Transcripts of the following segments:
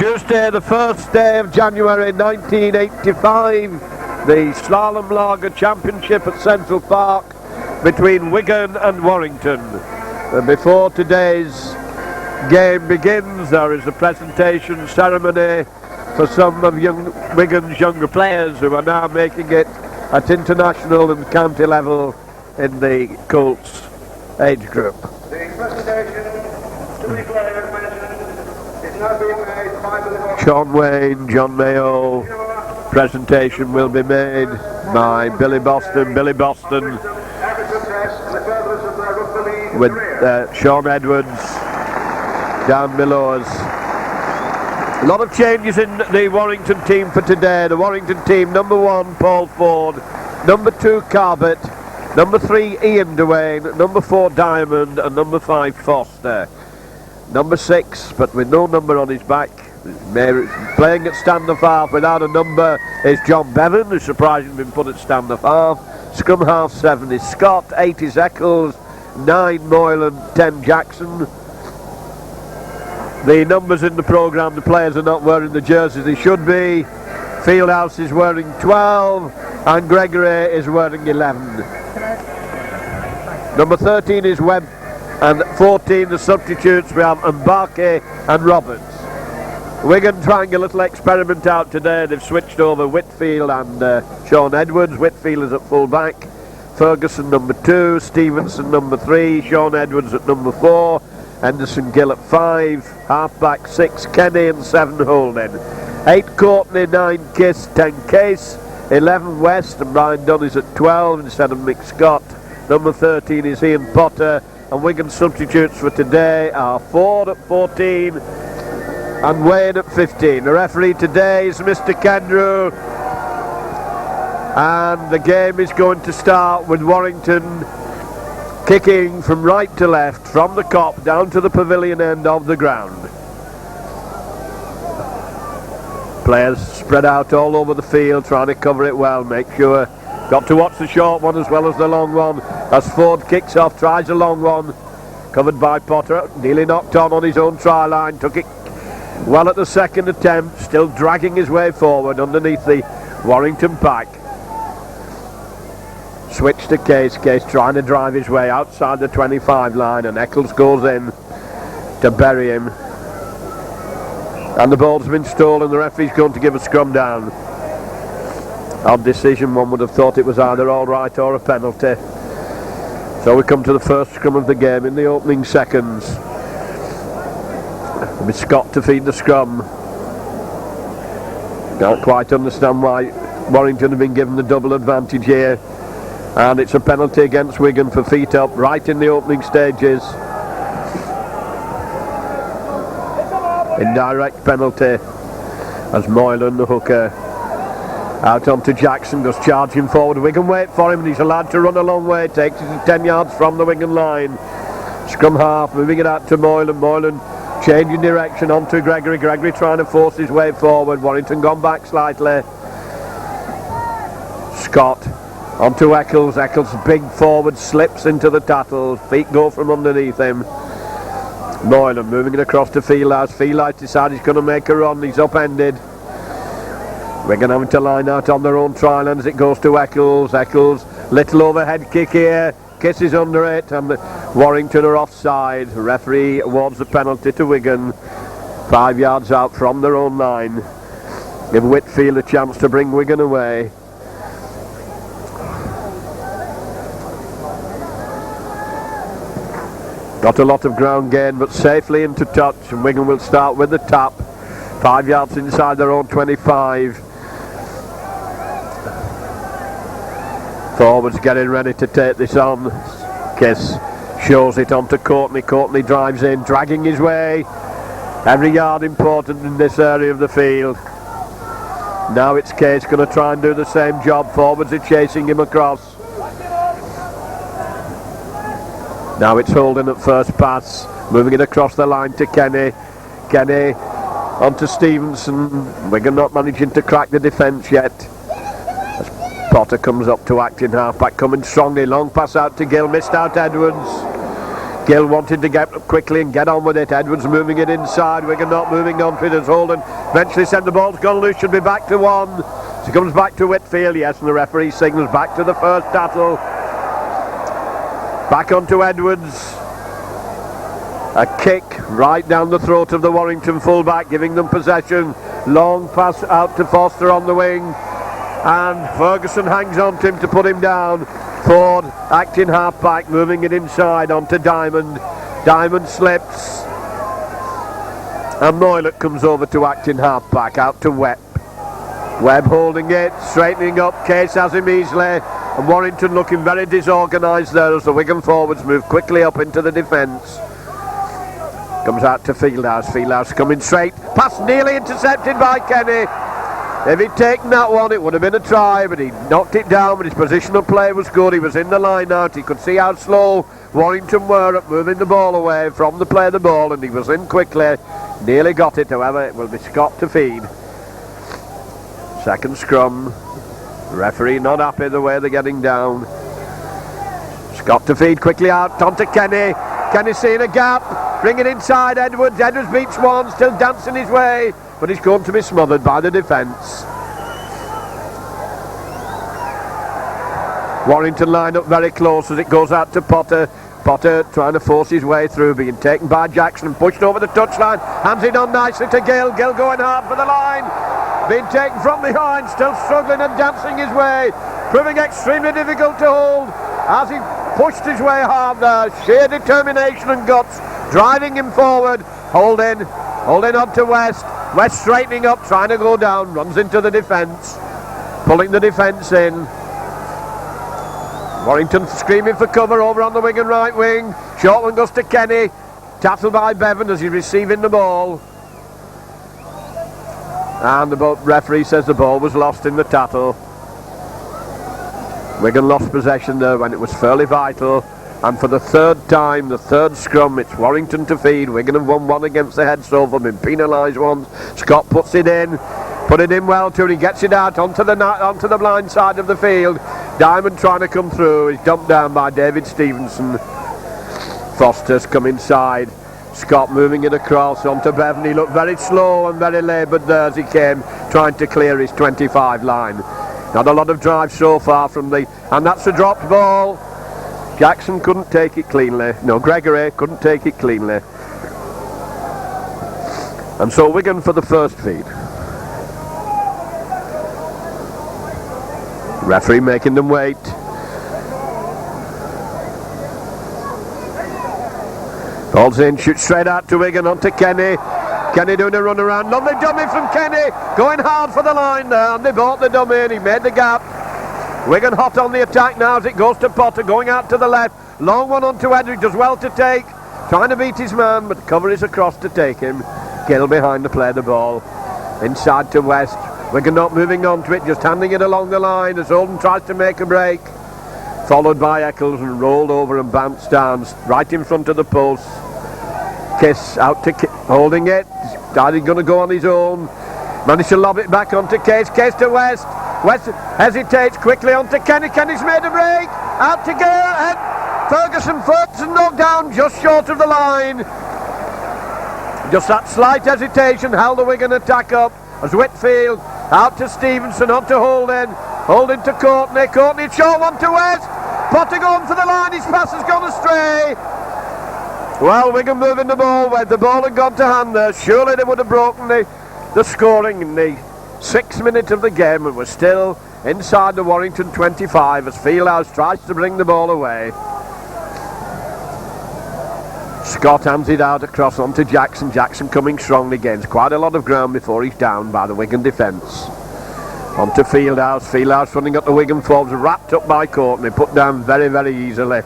Tuesday, the 1st day of January 1985, the Slalom Lager Championship at Central Park between Wigan and Warrington. And before today's game begins, there is a presentation ceremony for some of Wigan's younger players who are now making it at international and county level in the Colts age group. The presentation to the players mentioned is now being made by the Sean Wayne, John Mayo. Presentation will be made by Billy Boston, with Sean Edwards down below us. A lot of changes in the Warrington team for today. The Warrington team: number 1 Paul Ford, number 2 Carbett, number 3 Ian Duane, number 4 Diamond, and number 5 Foster. Number 6, but with no number on his back, playing at stand-off half without a number, is John Bevan, who's surprisingly been put at stand-off half. Scrum half 7 is Scott, 8 is Eccles, 9 Moylan, 10 Jackson. The numbers in the programme, the players are not wearing the jerseys they should be. Fieldhouse is wearing 12 and Gregory is wearing 11. Number 13 is Webb, and 14 the substitutes. We have Mbake and Roberts. Wigan trying a little experiment out today. They've switched over Whitfield and Sean Edwards. Whitfield is at full back, Ferguson number 2, Stevenson number 3, Sean Edwards at number 4, Henderson Gill at 5, half-back 6 Kenny and 7 Holden, 8 Courtney, 9 Kiss, 10 Case, 11 West, and Brian Dunn is at 12 instead of Mick Scott. Number 13 is Ian Potter, and Wigan substitutes for today are Ford at 14 and Wayne at 15. The referee today is Mr. Kendrew, and the game is going to start with Warrington kicking from right to left, from the cop down to the pavilion end of the ground. Players spread out all over the field trying to cover it well. Make sure, got to watch the short one as well as the long one as Ford kicks off, tries a long one, covered by Potter, nearly knocked on his own try line, took it well at the second attempt, still dragging his way forward underneath the Warrington pack. Switch to Case trying to drive his way outside the 25 line, and Eccles goes in to bury him. And the ball's been stolen. The referee's going to give a scrum down. Odd decision, one would have thought it was either all right or a penalty. So we come to the first scrum of the game in the opening seconds. With Scott to feed the scrum. Can't quite understand why Warrington have been given the double advantage here. And it's a penalty against Wigan for feet up right in the opening stages. Indirect penalty as Moylan, the hooker, out onto Jackson, goes charging forward. Wigan wait for him and he's allowed to run a long way, takes it 10 yards from the Wigan line. Scrum half, moving it out to Moylan changing direction onto Gregory trying to force his way forward. Warrington gone back slightly. Scott onto Eccles big forward, slips into the tattles, feet go from underneath him. Moylan moving it across to Fieldhouse decides he's going to make a run, he's upended. Wigan having to line out on their own try line as it goes to Eccles, little overhead kick here, kisses under it, and Warrington are offside. The referee awards the penalty to Wigan, 5 yards out from their own line. Give Whitfield a chance to bring Wigan away. Got a lot of ground gain, but safely into touch, and Wigan will start with the tap. 5 yards inside their own 25. Forwards getting ready to take this on. Kiss shows it onto Courtney. Courtney drives in, dragging his way. Every yard important in this area of the field. Now it's Case going to try and do the same job. Forwards are chasing him across. Now it's Holden at first pass, moving it across the line to Kenny onto Stevenson. Wigan not managing to crack the defence yet. As Potter comes up to act in half-back, coming strongly, long pass out to Gill, missed out Edwards. Gill wanted to get up quickly and get on with it. Edwards moving it inside. Wigan not moving on to it as Holden eventually said the ball's gone loose, should be back to 1. She comes back to Whitfield, yes, and the referee signals back to the first tattle. Back onto Edwards. A kick right down the throat of the Warrington fullback, giving them possession. Long pass out to Foster on the wing, and Ferguson hangs on to him to put him down. Ford, acting half-back, moving it inside onto Diamond. Diamond slips, and Moylett comes over to acting half-back, out to Webb. Webb holding it, straightening up, Case has him easily, and Warrington looking very disorganised there as the Wigan forwards move quickly up into the defence. Comes out to Fieldhouse, Fieldhouse coming straight, pass nearly intercepted by Kenny. If he'd taken that one, it would have been a try, but he knocked it down, but his positional play was good. He was in the line out, he could see how slow Warrington were at moving the ball away from the play of the ball, and he was in quickly, nearly got it. However, it will be Scott to feed. Second scrum, referee not happy the way they're getting down. Scott to feed quickly out onto Kenny. Kenny seeing a gap, bring it inside Edwards. Edwards beats one, still dancing his way, but he's going to be smothered by the defence. Warrington lined up very close as it goes out to Potter. Potter trying to force his way through, being taken by Jackson, pushed over the touchline, hands it on nicely to Gill. Gill going hard for the line, being taken from behind, still struggling and dancing his way, proving extremely difficult to hold as he pushed his way hard there. Sheer determination and guts driving him forward. Holding on to West. West straightening up, trying to go down, runs into the defence, pulling the defence in. Warrington screaming for cover over on the Wigan right wing. Short one goes to Kenny, tackled by Bevan as he's receiving the ball, and the referee says the ball was lost in the tattle. Wigan lost possession there when it was fairly vital, and for the third time, the third scrum, it's Warrington to feed. Wigan have won one against the head so far, been penalised once. Scott puts it in, put it in well too, he gets it out onto the blind side of the field. Diamond trying to come through, he's dumped down by David Stevenson. Foster's come inside. Scott moving it across onto Bevan. He looked very slow and very laboured there as he came, trying to clear his 25 line. Not a lot of drive so far from and that's a dropped ball. Jackson couldn't take it cleanly. No, Gregory couldn't take it cleanly. And so Wigan for the first feed. Referee making them wait. Ball's in, shoots straight out to Wigan onto Kenny. Kenny doing a run around. Lovely dummy from Kenny. Going hard for the line there. And they bought the dummy and he made the gap. Wigan hot on the attack now as it goes to Potter. Going out to the left. Long one onto Edwards. Does well to take. Trying to beat his man, but the cover is across to take him. Gill behind to play the ball. Inside to West. Wigan not moving on to it. Just handing it along the line as Oldham tries to make a break. Followed by Eccles and rolled over and bounced down. Right in front of the post. Kiss out to holding it. He's going to go on his own. Managed to lob it back onto Case. Case to West. West hesitates quickly onto Kenny. Kenny's made a break. Out to Gill. And Ferguson knocked down just short of the line. Just that slight hesitation held the Wigan attack up as Whitfield out to Stevenson, on to Holden. Holden to Courtney. Courtney short one to West. Potter going for the line. His pass has gone astray. Well, Wigan moving the ball where the ball had gone to hand there. Surely they would have broken the scoring in the 6th minute of the game, and we're still inside the Warrington 25 as Fieldhouse tries to bring the ball away. Scott hands it out across onto Jackson. Jackson coming strongly, gains quite a lot of ground before he's down by the Wigan defence. Onto Fieldhouse. Fieldhouse running up the Wigan forwards, wrapped up by Courtney, put down very, very easily.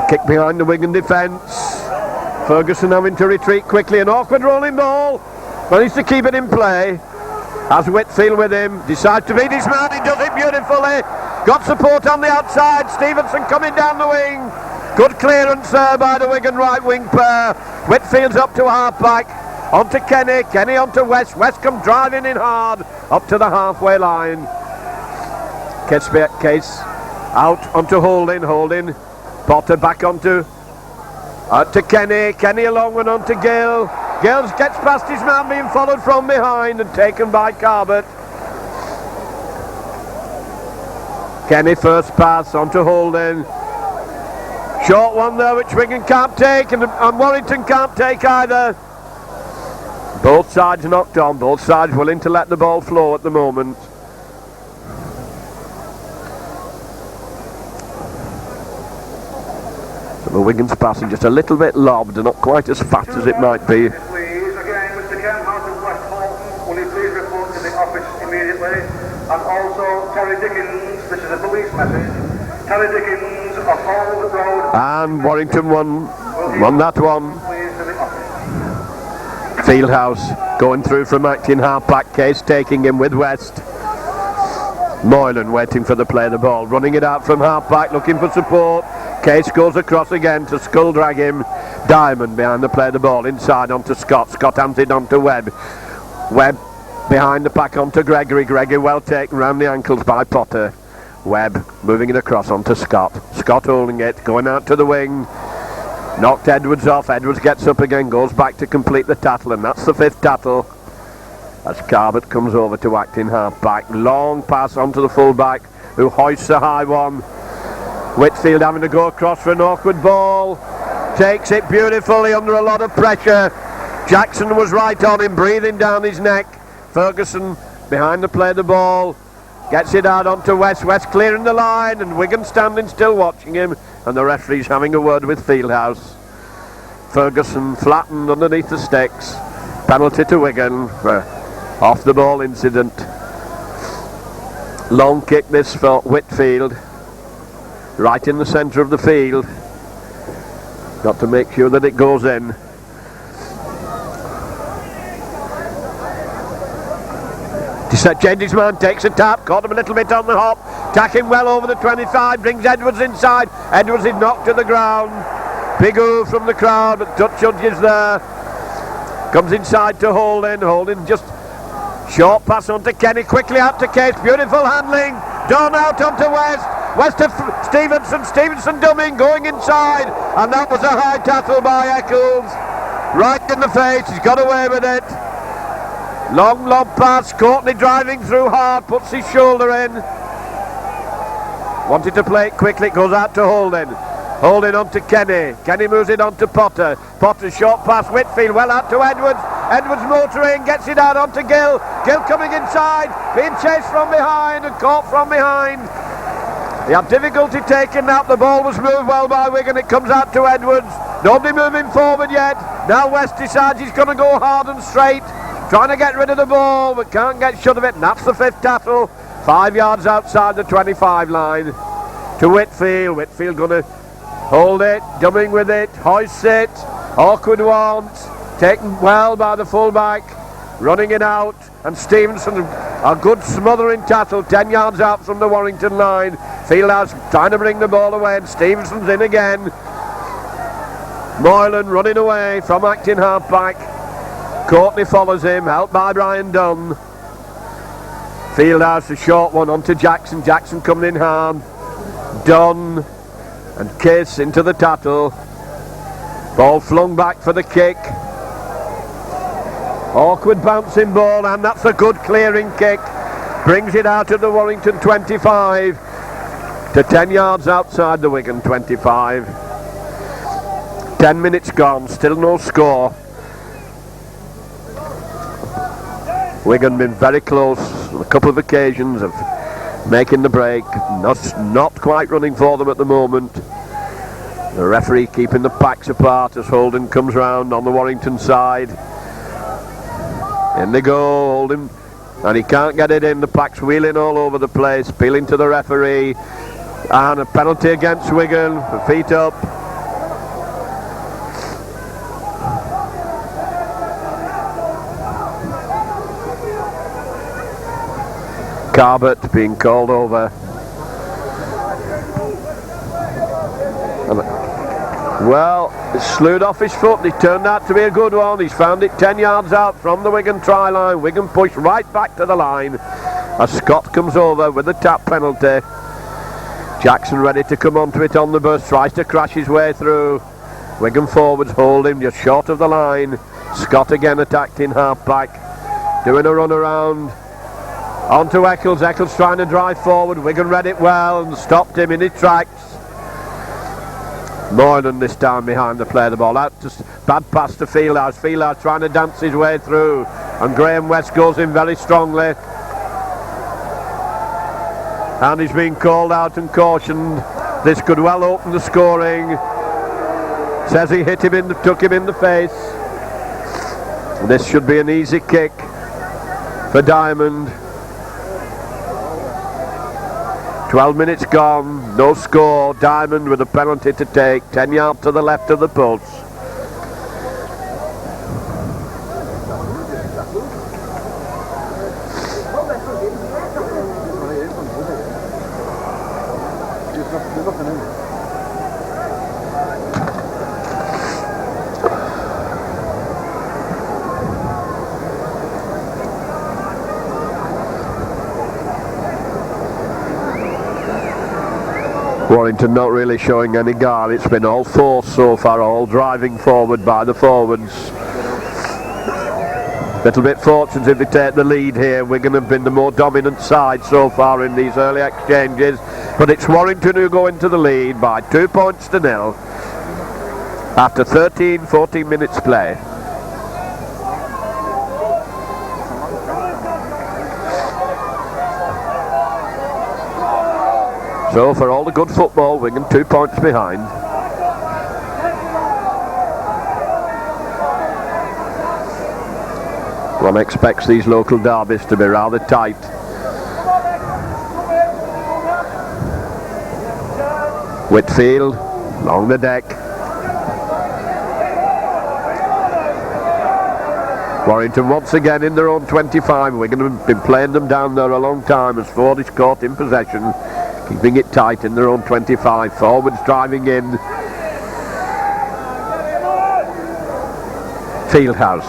Kick behind the Wigan defence. Ferguson having to retreat quickly. An awkward rolling ball. Managed to keep it in play. Has Whitfield with him. Decides to beat his man. He does it beautifully. Got support on the outside. Stevenson coming down the wing. Good clearance there by the Wigan right wing pair. Whitfield's up to half back. Onto Kenny. Kenny onto West. West come driving in hard. Up to the halfway line. Case out onto Holding. Potter back onto Kenny. Kenny along and onto Gill. Gills gets past his man, being followed from behind and taken by Carbet. Kenny first pass onto Holden. Short one there which Wigan can't take and Warrington can't take either. Both sides knocked on, both sides willing to let the ball flow at the moment. So the Wigan's passing just a little bit lobbed and not quite as fast as it might be. Please, again, Mr. Kemp out of West Warrington, will you please report to the office immediately? And also Terry Dickens, this is a police message. Terry Dickens of Hall Road. And Warrington won that one. Please to the office. Fieldhouse going through from acting half-back, Case taking him with West. Moylan waiting for the play of the ball, running it out from half-back, looking for support. Case goes across again to skull drag him. Diamond behind the play of the ball, inside onto Scott. Scott hands it on to Webb. Webb behind the pack onto Gregory. Gregory well taken round the ankles by Potter. Webb moving it across onto Scott. Scott holding it, going out to the wing. Knocked Edwards off. Edwards gets up again, goes back to complete the tattle, and that's the 5th tattle. As Carbet comes over to acting half-back. Long pass onto the full-back, who hoists a high one. Whitfield having to go across for an awkward ball. Takes it beautifully under a lot of pressure. Jackson was right on him, breathing down his neck. Ferguson behind the play of the ball. Gets it out onto West. West clearing the line, and Wigan standing still watching him. And the referee's having a word with Fieldhouse. Ferguson flattened underneath the sticks. Penalty to Wigan for off the ball incident. Long kick this for Whitfield. Right in the centre of the field. Got to make sure that it goes in. Changes man, takes a tap, caught him a little bit on the hop, tacking well over the 25, brings Edwards inside. Edwards is knocked to the ground. Big ooh from the crowd, but touch judges there. Comes inside to Holden. Holden just short pass onto Kenny, quickly out to Case. Beautiful handling. Done out onto West. West to Stevenson. Stevenson dumbing, going inside, and that was a high tackle by Eccles. Right in the face. He's got away with it. Long lob pass, Courtney driving through hard, puts his shoulder in. Wanted to play it quickly, it goes out to Holden. Holden on to Kenny. Kenny moves it on to Potter. Potter short pass, Whitfield well out to Edwards. Edwards motoring, gets it out onto Gill. Gill coming inside, being chased from behind and caught from behind. He had difficulty taking that, the ball was moved well by Wigan, it comes out to Edwards. Nobody moving forward yet. Now West decides he's going to go hard and straight. Trying to get rid of the ball, but can't get shut of it, and that's the 5th tackle. 5 yards outside the 25 line. To Whitfield. Whitfield going to hold it, dumbing with it, hoists it. Awkward one, taken well by the fullback. Running it out, and Stevenson, a good smothering tackle, 10 yards out from the Warrington line. Fieldhouse trying to bring the ball away, and Stevenson's in again. Moylan running away from acting half-back. Courtney follows him, helped by Brian Dunn. Fieldhouse, a short one onto Jackson. Jackson coming in hard. Dunn and Kiss into the tattle. Ball flung back for the kick. Awkward bouncing ball, and that's a good clearing kick. Brings it out of the Warrington 25 to 10 yards outside the Wigan 25. 10 minutes gone, still no score. Wigan been very close on a couple of occasions of making the break. Not quite running for them at the moment. The referee keeping the packs apart as Holden comes round on the Warrington side. In they go, Holden, and he can't get it in. The pack's wheeling all over the place, peeling to the referee, and a penalty against Wigan for feet up. Carbet being called over. Well, it slewed off his foot. It turned out to be a good one. He's found it 10 yards out from the Wigan try line. Wigan pushed right back to the line as Scott comes over with the tap penalty. Jackson ready to come onto it on the bus, tries to crash his way through. Wigan forwards hold him just short of the line. Scott again attacked in half-back, doing a run around. On to Eccles. Eccles trying to drive forward. Wigan read it well and stopped him in his tracks. Moylan this time behind the play of the ball. Out to bad pass to Fieldhouse. Fieldhouse trying to dance his way through, and Graham West goes in very strongly. And he's been called out and cautioned. This could well open the scoring. Says he hit him took him in the face. This should be an easy kick for Diamond. 12 minutes gone, no score. Diamond with a penalty to take, 10 yards to the left of the post. Warrington not really showing any guard. It's been all force so far, all driving forward by the forwards. Little bit fortunate if they take the lead here. Wigan have been the more dominant side so far in these early exchanges, but it's Warrington who go into the lead by 2 points to 0 after 14 minutes play. So for all the good football, Wigan 2 points behind. One expects these local derbies to be rather tight. Whitfield along the deck. Warrington once again in their own 25. Wigan have been playing them down there a long time as Ford is caught in possession. Keeping it tight in their own 25. Forwards driving in. Fieldhouse.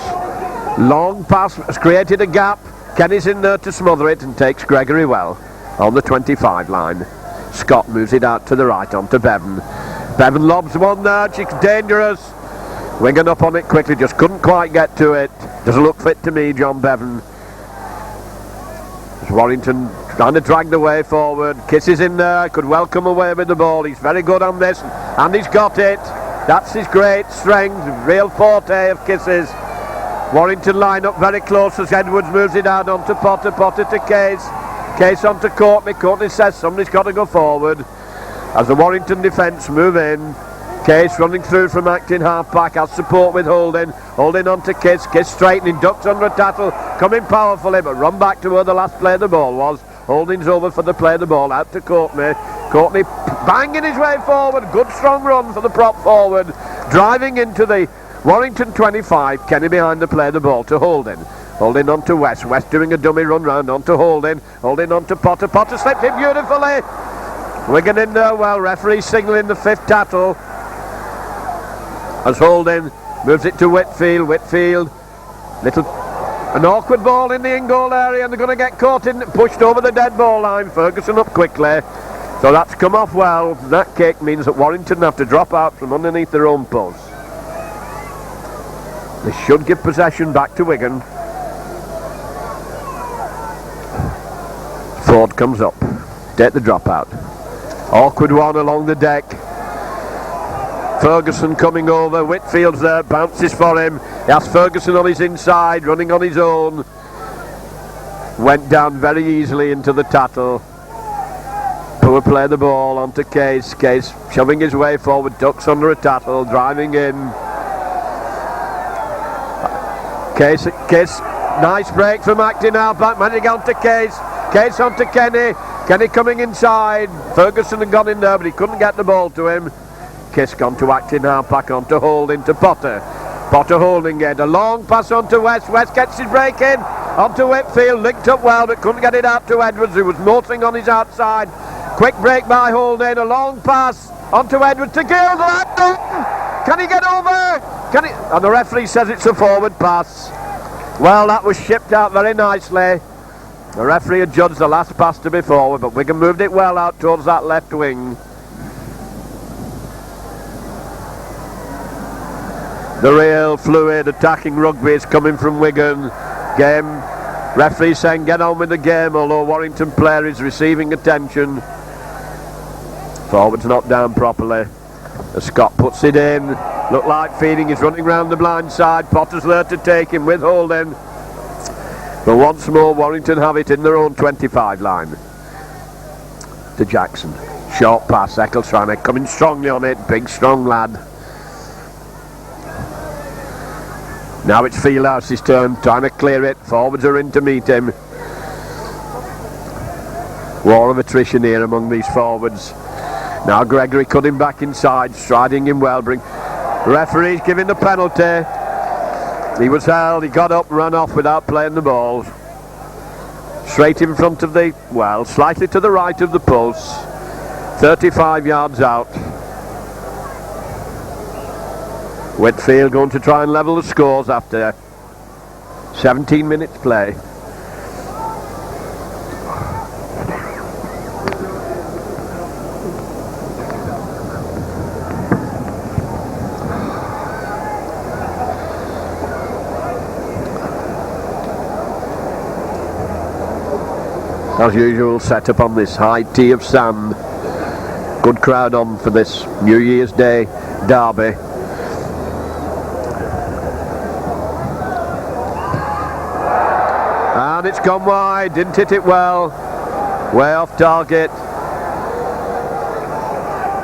Long pass has created a gap. Kenny's in there to smother it and takes Gregory well on the 25 line. Scott moves it out to the right onto Bevan. Bevan lobs one there. She's dangerous. Wigan up on it quickly. Just couldn't quite get to it. Doesn't look fit to me, John Bevan. Warrington trying to drag the way forward. Kiss is in there, could well come away with the ball. He's very good on this, and he's got it. That's his great strength, real forte of Kisses. Warrington line up very close as Edwards moves it out onto Potter. Potter to Case. Case onto Courtney. Courtney says somebody's got to go forward. As the Warrington defence move in, Case running through from acting half-back, has support with Holding. Holding on to Kiss. Kiss straightening, ducks under a tackle, coming powerfully, but run back to where the last play of the ball was. Holding's over for the play of the ball, out to Courtney. Courtney banging his way forward, good strong run for the prop forward. Driving into the Warrington 25, Kenny behind the play of the ball to Holding. Holding on to West. West doing a dummy run round onto Holding. Holding on to Potter. Potter slipped it beautifully. Wigan in there well, referee signalling the 5th tackle. As Holding moves it to Whitfield. Whitfield, an awkward ball in the in-goal area, and they're going to get caught in, pushed over the dead ball line. Ferguson up quickly, so that's come off well. That kick means that Warrington have to drop out from underneath their own post. They should give possession back to Wigan. Ford comes up, take the drop out. Awkward one along the deck. Ferguson coming over, Whitfield's there, bounces for him. He has Ferguson on his inside, running on his own. Went down very easily into the tattle. Poor play the ball onto Case. Case shoving his way forward, ducks under a tattle, driving in. Case, nice break from acting out back, managing on to Case. Case on to Kenny. Kenny coming inside. Ferguson had gone in there, but he couldn't get the ball to him. Kiss gone to acting half back onto Holding to Potter. Potter holding it. A long pass onto West. West gets his break in. Onto Whitfield. Linked up well but couldn't get it out to Edwards, who was motoring on his outside. Quick break by Holding. A long pass onto Edwards to Gill. Can he get over? Can he? And the referee says it's a forward pass. Well, that was shipped out very nicely. The referee had judged the last pass to be forward, but Wigan moved it well out towards that left wing. The real fluid attacking rugby is coming from Wigan. Referee saying get on with the game, although Warrington player is receiving attention. Forward's not down properly. As Scott puts it in. Look like feeding, he's running round the blind side. Potter's there to take him with holding. But once more Warrington have it in their own 25 line. To Jackson. Short pass, Eccleston coming strongly on it. Big strong lad. Now it's Fieldhouse's turn, trying to clear it. Forwards are in to meet him. War of attrition here among these forwards. Now Gregory cutting back inside, striding him well. Referee's giving the penalty. He was held, he got up and ran off without playing the ball. Straight in front of the, well, slightly to the right of the post. 35 yards out. Whitfield going to try and level the scores after 17 minutes play. As usual, set up on this high tee of sand. Good crowd on for this New Year's Day derby. And it's gone wide, didn't hit it well. Way off target.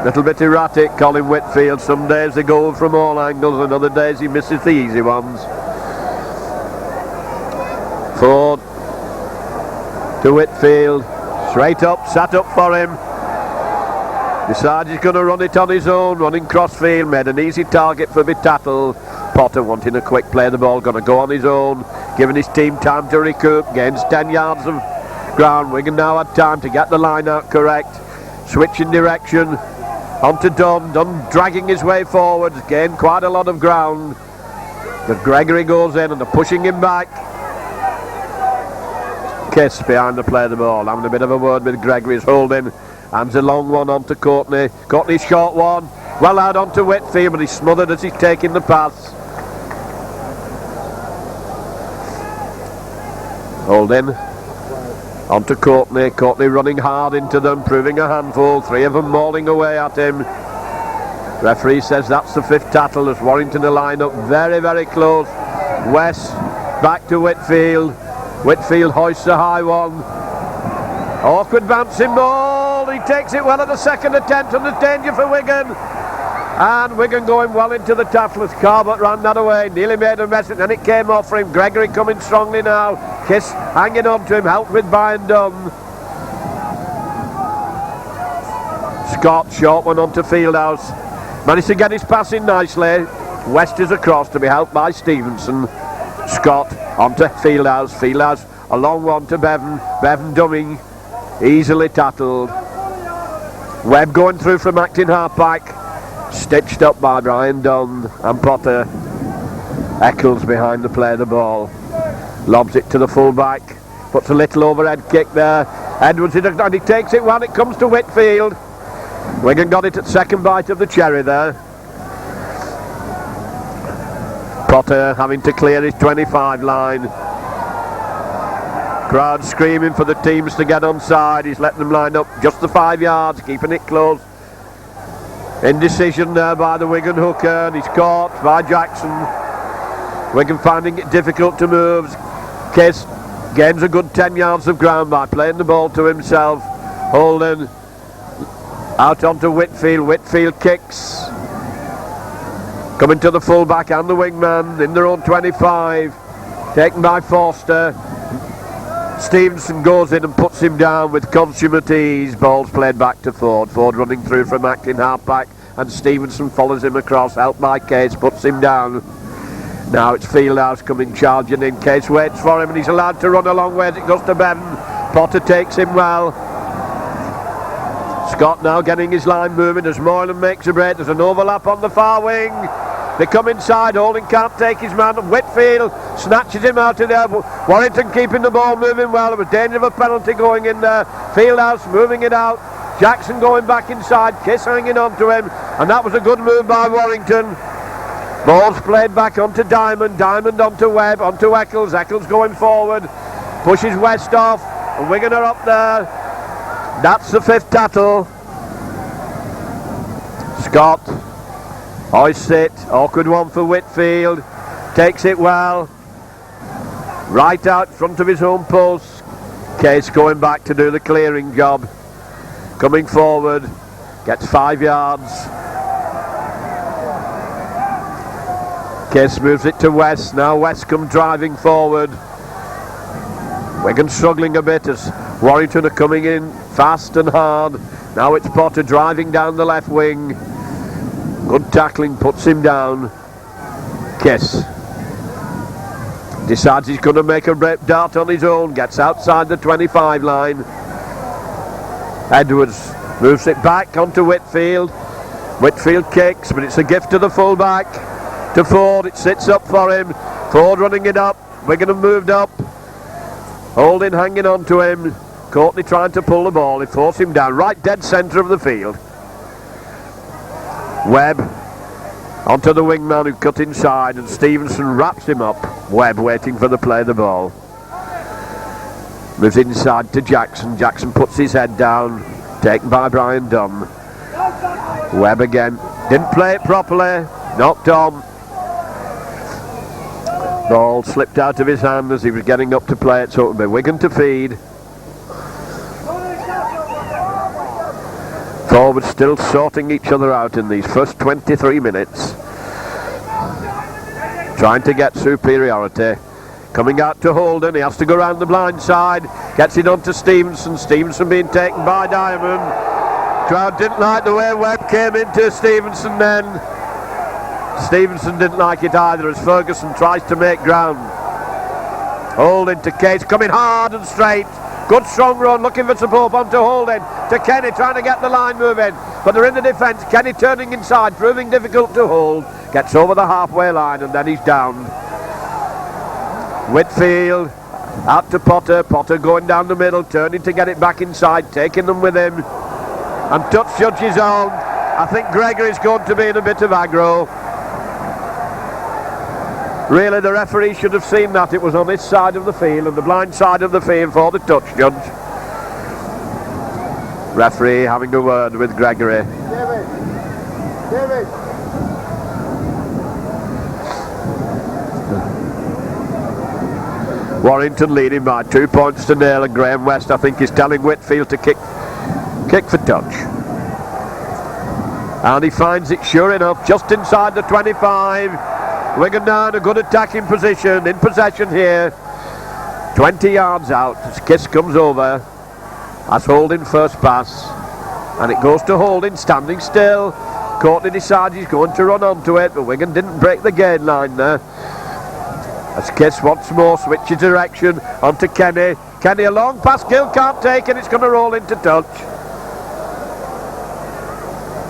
Little bit erratic, Colin Whitfield. Some days they go from all angles and other days he misses the easy ones. Ford to Whitfield, straight up, sat up for him. Decides he's going to run it on his own, running crossfield, made an easy target for Bitattle. Potter wanting a quick play, the ball going to go on his own, giving his team time to recoup, gains 10 yards of ground. Wigan now had time to get the line out correct, switching direction, onto Dunn dragging his way forward, gained quite a lot of ground. But Gregory goes in and they're pushing him back. Kiss behind the play of the ball, having a bit of a word with Gregory's holding. Hands a long one onto Courtney. Courtney's short one. Well out onto Whitfield, but he's smothered as he's taking the pass. Holding. Onto Courtney. Courtney running hard into them, proving a handful. Three of them mauling away at him. Referee says that's the fifth tackle as Warrington are lined up very, very close. West back to Whitfield. Whitfield hoists a high one. Awkward bouncing ball. He takes it well at the second attempt and there's danger for Wigan. And Wigan going well into the tackle as Carbot ran that away. Nearly made a mess and then it came off for him. Gregory coming strongly now. Kiss hanging on to him, helped with Brian Dunn. Scott, short one onto Fieldhouse. Managed to get his pass in nicely. West is across to be helped by Stevenson. Scott onto Fieldhouse. Fieldhouse a long one to Bevan. Bevan dumming. Easily tackled. Webb going through from acting half-back. Stitched up by Brian Dunn and Potter. Eccles behind the play of the ball. Lobs it to the full-back. Puts a little overhead kick there. Edwards and he takes it when it comes to Whitfield. Wigan got it at second bite of the cherry there. Potter having to clear his 25 line. Crowd screaming for the teams to get onside. He's letting them line up just the 5 yards, keeping it close. Indecision there by the Wigan hooker, and he's caught by Jackson. Wigan finding it difficult to move. Kiss gains a good 10 yards of ground by playing the ball to himself. Holden out onto Whitfield. Whitfield kicks. Coming to the fullback and the wingman in their own 25. Taken by Forster. Stevenson goes in and puts him down with consummate ease. Ball's played back to Ford. Ford running through from acting half-back and Stevenson follows him across. Helped by Case, puts him down. Now it's Fieldhouse coming charging in. Case waits for him and he's allowed to run a long way as it goes to Bevan. Potter takes him well. Scott now getting his line moving as Moylan makes a break. There's an overlap on the far wing. They come inside, Holding can't take his man. Whitfield snatches him out of there. Warrington keeping the ball moving well. There was danger of a penalty going in there. Fieldhouse moving it out. Jackson going back inside. Kiss hanging on to him. And that was a good move by Warrington. Ball's played back onto Diamond, Diamond onto Webb, onto Eccles, Eccles going forward, pushes West off, and Wigan are up there. That's the 5th tattle. Scott hoists it, awkward one for Whitfield, takes it well, right out front of his own post. Case going back to do the clearing job, coming forward, gets 5 yards. Case moves it to West, now West come driving forward. Wigan struggling a bit as Warrington are coming in fast and hard. Now it's Potter driving down the left wing. Good tackling, puts him down. Kiss decides he's going to make a dart on his own, gets outside the 25 line. Edwards moves it back onto Whitfield. Whitfield kicks, but it's a gift to the fullback. To Ford, it sits up for him. Ford running it up. Wigan have moved up. Holding hanging on to him. Courtney trying to pull the ball. He forced him down right dead centre of the field. Webb onto the wingman who cut inside, and Stevenson wraps him up. Webb waiting for the play of the ball. Moves inside to Jackson. Jackson puts his head down. Taken by Brian Dunn. Webb again. Didn't play it properly. Knocked on. Ball slipped out of his hand as he was getting up to play it, so it would be Wigan to feed. Forward still sorting each other out in these first 23 minutes. Trying to get superiority. Coming out to Holden, he has to go round the blind side. Gets it onto Stevenson. Stevenson being taken by Diamond. Crowd didn't like the way Webb came into Stevenson then. Stevenson didn't like it either as Ferguson tries to make ground. Holding to Case, coming hard and straight. Good strong run, looking for support onto Holding. To Kenny, trying to get the line moving. But they're in the defence. Kenny turning inside, proving difficult to hold. Gets over the halfway line and then he's down. Whitfield out to Potter. Potter going down the middle, turning to get it back inside, taking them with him. And touch judges on. I think Gregory's going to be in a bit of aggro. Really, the referee should have seen that. It was on this side of the field, and the blind side of the field for the touch judge. Referee having a word with Gregory. David. Warrington leading by 2 points to nil, and Graham West, I think, is telling Whitfield to kick for touch. And he finds it, sure enough, just inside the 25. Wigan now in a good attacking position, in possession here. 20 yards out as Kiss comes over. That's Holding first pass. And it goes to Holding, standing still. Courtney decides he's going to run onto it, but Wigan didn't break the gain line there. As Kiss once more switches direction onto Kenny. Kenny a long pass, Gill can't take it, it's going to roll into touch.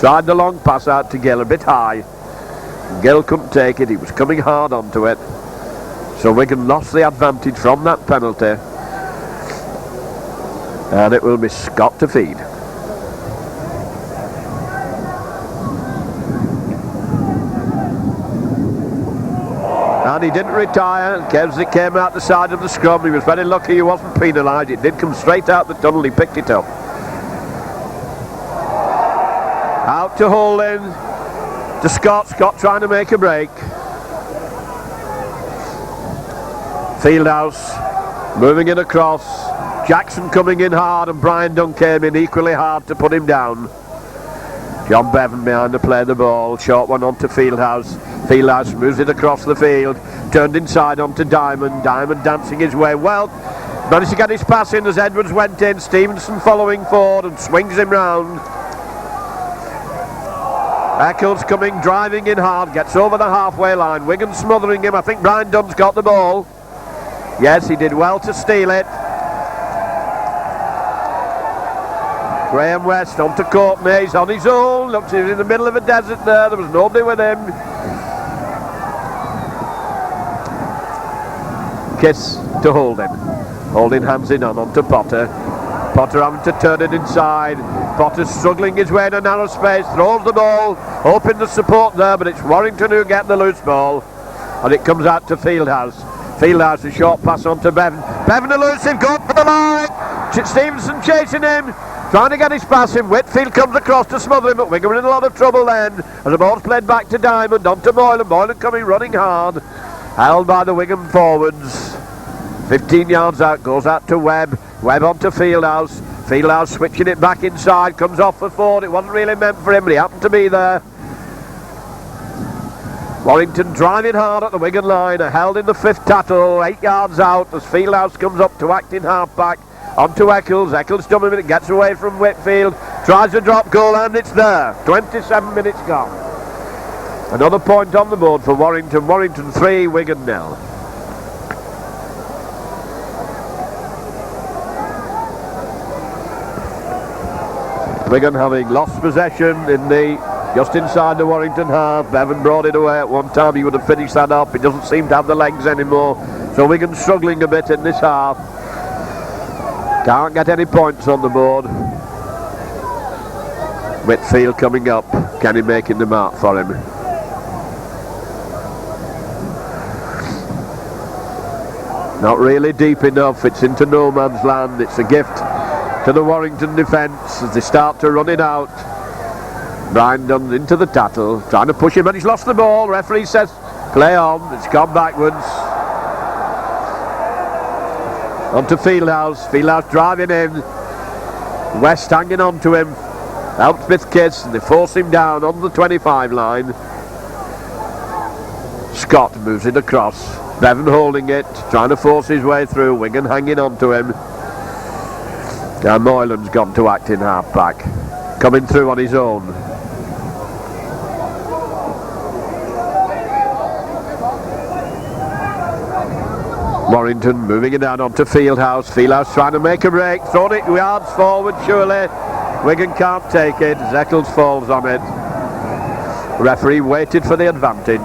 Tried the long pass out to Gill, a bit high. Gill couldn't take it, he was coming hard onto it. So Wigan lost the advantage from that penalty. And it will be Scott to feed. And he didn't retire. Kevsey came out the side of the scrum. He was very lucky he wasn't penalised. It did come straight out the tunnel. He picked it up. Out to Holding. To Scott. Scott trying to make a break. Fieldhouse moving it across. Jackson coming in hard, and Brian Dunn came in equally hard to put him down. John Bevan behind to play the ball. Short one onto Fieldhouse. Fieldhouse moves it across the field. Turned inside onto Diamond. Diamond dancing his way well. Managed to get his pass in as Edwards went in. Stevenson following forward and swings him round. Eccles coming, driving in hard. Gets over the halfway line. Wigan smothering him. I think Brian Dunn's got the ball. Yes, he did well to steal it. Graham West onto Courtney. He's on his own. Looks he's in the middle of a desert there. There was nobody with him. Kiss to Holding. Holding hands it on onto Potter. Potter having to turn it inside. Potter's struggling his way in a narrow space, throws the ball, hoping the support there, but it's Warrington who get the loose ball, and it comes out to Fieldhouse. Fieldhouse, a short pass on to Bevan. Bevan elusive, going for the line. Stevenson chasing him, trying to get his pass in. Whitfield comes across to smother him, but Wigan are in a lot of trouble then, as the ball's played back to Diamond, on to Moylan. Moylan coming running hard, held by the Wigan forwards. 15 yards out, goes out to Webb. Webb on to Fieldhouse. Fieldhouse switching it back inside, comes off for Ford. It wasn't really meant for him, but he happened to be there. Warrington driving hard at the Wigan line, are held in the 5th tattle, 8 yards out as Fieldhouse comes up to act in half-back. On to Eccles. Eccles dumb a minute, gets away from Whitfield, tries a drop goal, and it's there. 27 minutes gone. Another point on the board for Warrington. Warrington 3, Wigan 0. Wigan having lost possession in the just inside the Warrington half. Bevan brought it away at one time. He would have finished that up. He doesn't seem to have the legs anymore. So Wigan struggling a bit in this half. Can't get any points on the board. Whitfield coming up. Kenny making the mark for him. Not really deep enough. It's into no man's land. It's a gift to the Warrington defence as they start to run it out. Brian Dunn into the tattle, trying to push him, and he's lost the ball. Referee says play on. It's gone backwards. On to Fieldhouse. Fieldhouse driving in. West hanging on to him. Elspeth Kiss, and they force him down on the 25 line. Scott moves it across. Bevan holding it, trying to force his way through. Wigan hanging on to him. And Moylan's gone to act in half-back, coming through on his own. Warrington moving it down onto Fieldhouse. Fieldhouse trying to make a break, throwing it yards forward surely. Wigan can't take it. Eccles falls on it. Referee waited for the advantage.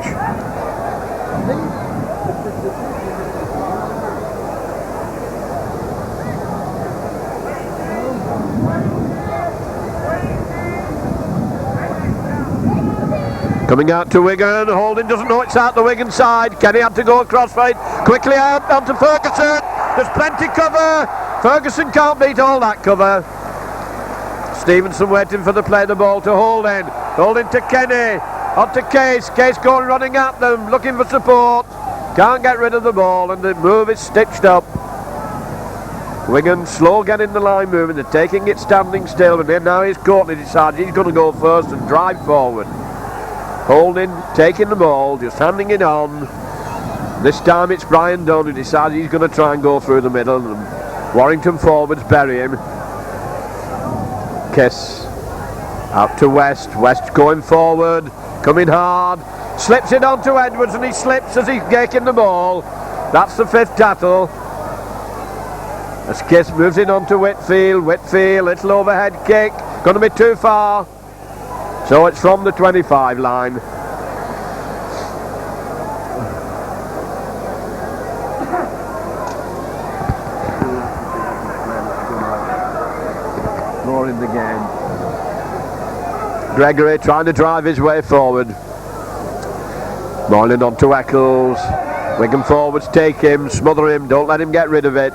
Coming out to Wigan, Holden doesn't know it's out the Wigan side. Kenny had to go across for it. Quickly out onto Ferguson. There's plenty cover. Ferguson can't beat all that cover. Stevenson waiting for the play the ball to Holden. Holden to Kenny. On to Case. Case going running at them, looking for support. Can't get rid of the ball, and the move is stitched up. Wigan slow getting the line moving. They're taking it standing still, but then now he's Courtney decides he's going to go first and drive forward. Holding, taking the ball, just handing it on. This time it's Brian Dunn who decides he's going to try and go through the middle, and Warrington forwards bury him. Kiss out to West. West going forward, coming hard, slips it on to Edwards, and he slips as he's taking the ball. That's the 5th tattle. As Kiss moves it on to Whitfield. Whitfield, little overhead kick, going to be too far. So it's from the 25 line. More in the game. Gregory trying to drive his way forward. Moylan on to Eccles. Wigan forwards take him, smother him, don't let him get rid of it.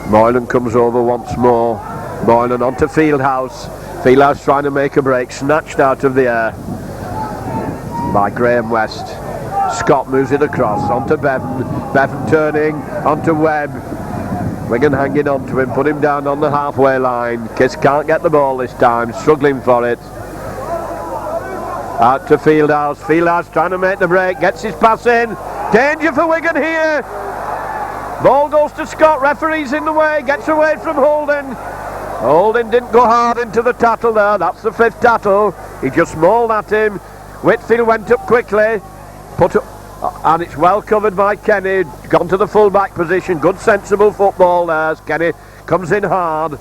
Moylan comes over once more. Moylan on to Fieldhouse. Fieldhouse trying to make a break, snatched out of the air by Graham West. Scott moves it across, onto Bevan. Bevan turning, onto Webb. Wigan hanging on to him, put him down on the halfway line. Kiss can't get the ball this time, struggling for it. Out to Fieldhouse. Fieldhouse trying to make the break, gets his pass in. Danger for Wigan here. Ball goes to Scott, referee's in the way, gets away from Holden. Holden didn't go hard into the tattle there. That's the 5th tattle. He just mauled at him. Whitfield went up quickly, put up, and it's well covered by Kenny. Gone to the full-back position. Good sensible football there as Kenny comes in hard.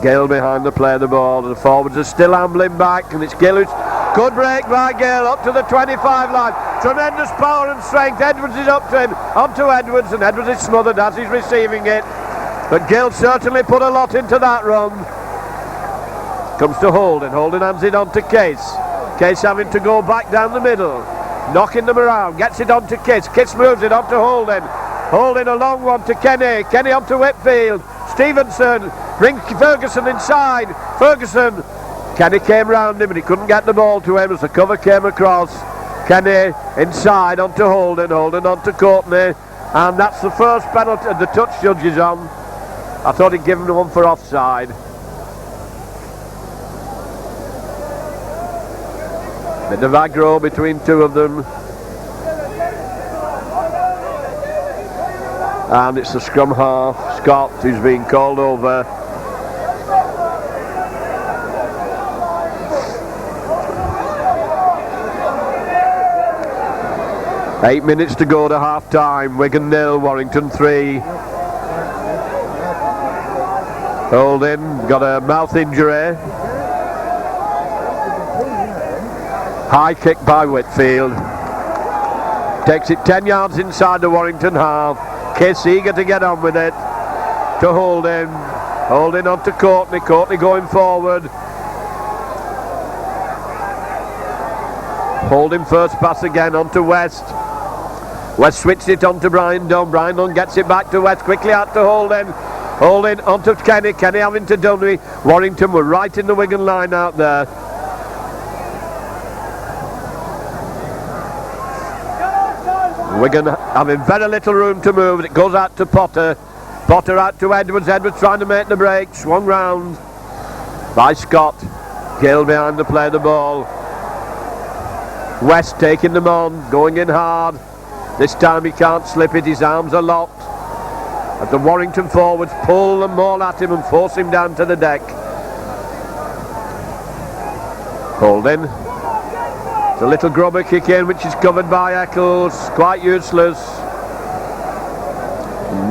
Gale behind the play of the ball. The forwards are still ambling back, and it's Gill who's... Good break by Gale up to the 25 line. Tremendous power and strength. Edwards is up to him. On to Edwards, and Edwards is smothered as he's receiving it. But Gill certainly put a lot into that run. Comes to Holden. Holden hands it on to Case. Case having to go back down the middle. Knocking them around. Gets it on to Kiss. Kiss moves it on to Holden. Holden a long one to Kenny. Kenny on to Whitfield. Stevenson. Brings Ferguson inside. Ferguson. Kenny came round him and he couldn't get the ball to him as the cover came across. Kenny inside onto Holden. Holden onto Courtney. And that's the first penalty the touch judge is on. I thought he'd given one for offside. Bit of aggro between two of them. And it's the scrum half, Scott, who's being called over. Eight minutes to go to half time. Wigan 0, Warrington 3. Holden got a mouth injury. High kick by Whitfield. Takes it 10 yards inside the Warrington half. Kiss eager to get on with it. To Holden. Holden on to Courtney. Courtney going forward. Holding first pass again on to West. West switched it on to Brian Dunn. Brian Dunn gets it back to West. Quickly out to Holden. Holden on to Kenny. Kenny having to Dunny. Warrington were right in the Wigan line out there. Wigan having very little room to move. It goes out to Potter. Potter out to Edwards. Edwards trying to make the break. Swung round by Scott. Gill behind to play the ball. West taking them on. Going in hard. This time he can't slip it. His arms are locked. As the Warrington forwards pull them all at him and force him down to the deck. Holden. The little grubber kick in, which is covered by Eccles, quite useless.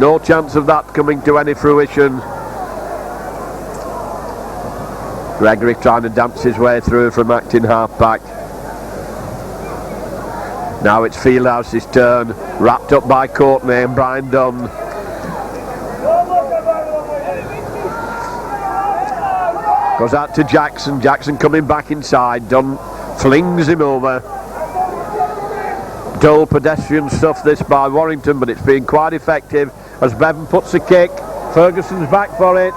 No chance of that coming to any fruition. Gregory trying to dance his way through from acting half-back. Now it's Fieldhouse's turn, wrapped up by Courtney and Brian Dunn. Goes out to Jackson, Jackson coming back inside, Dunn flings him over. Dull pedestrian stuff this by Warrington, but it's been quite effective as Bevan puts a kick. Ferguson's back for it,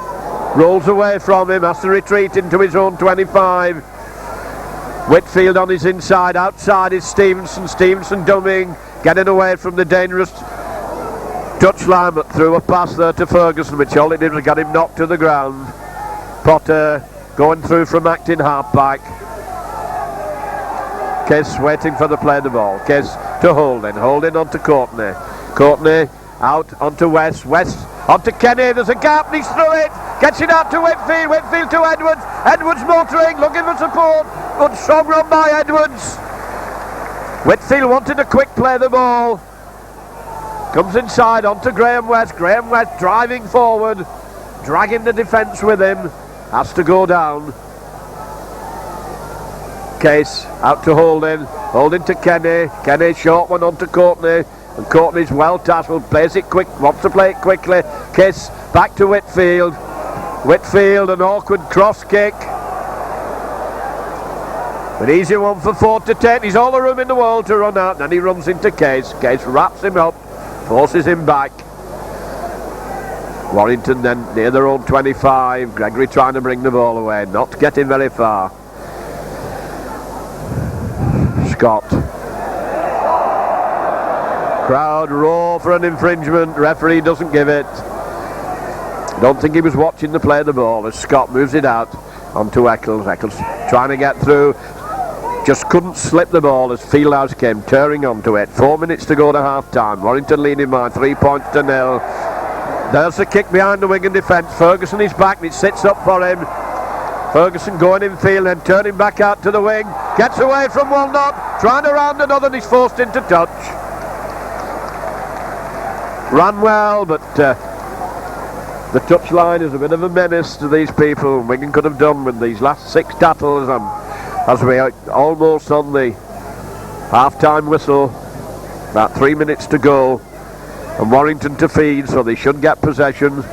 rolls away from him, has to retreat into his own 25. Whitfield on his inside, outside is Stevenson. Stevenson dumbing, getting away from the dangerous touchline, but threw a pass there to Ferguson, which all it did was get him knocked to the ground. Potter going through from acting half-back. Kiss waiting for the play of the ball. Kiss to Holden. Holden on to Courtney. Courtney out onto West. West onto Kenny. There's a gap and he's through it. Gets it out to Whitfield. Whitfield to Edwards. Edwards motoring, looking for support. Good strong run by Edwards. Whitfield wanted a quick play of the ball. Comes inside onto Graham West. Graham West driving forward. Dragging the defence with him. Has to go down. Case out to Holden. Holden to Kenny. Kenny short one on to Courtney. And Courtney's well tasseled. Plays it quick. Wants to play it quickly. Kiss back to Whitfield. Whitfield, an awkward cross kick. An easy one for Ford to take. He's all the room in the world to run out. Then he runs into Case. Case wraps him up. Forces him back. Warrington then near their own 25. Gregory trying to bring the ball away. Not getting very far. Scott. Crowd roar for an infringement. Referee doesn't give it. Don't think he was watching the play of the ball as Scott moves it out onto Eccles. Eccles trying to get through. Just couldn't slip the ball as Fieldhouse came tearing onto it. 4 minutes to go to half time. Warrington leading by 3 points to 0. There's the kick behind the Wigan defence. Ferguson is back and it sits up for him. Ferguson going in field and turning back out to the wing. Gets away from one knot, trying to round another and he's forced into touch. Ran well, but the touchline is a bit of a menace to these people. Wigan could have done with these last 6 tackles, and as we are almost on the half-time whistle, about 3 minutes to go, and Warrington to feed, so they should get possession.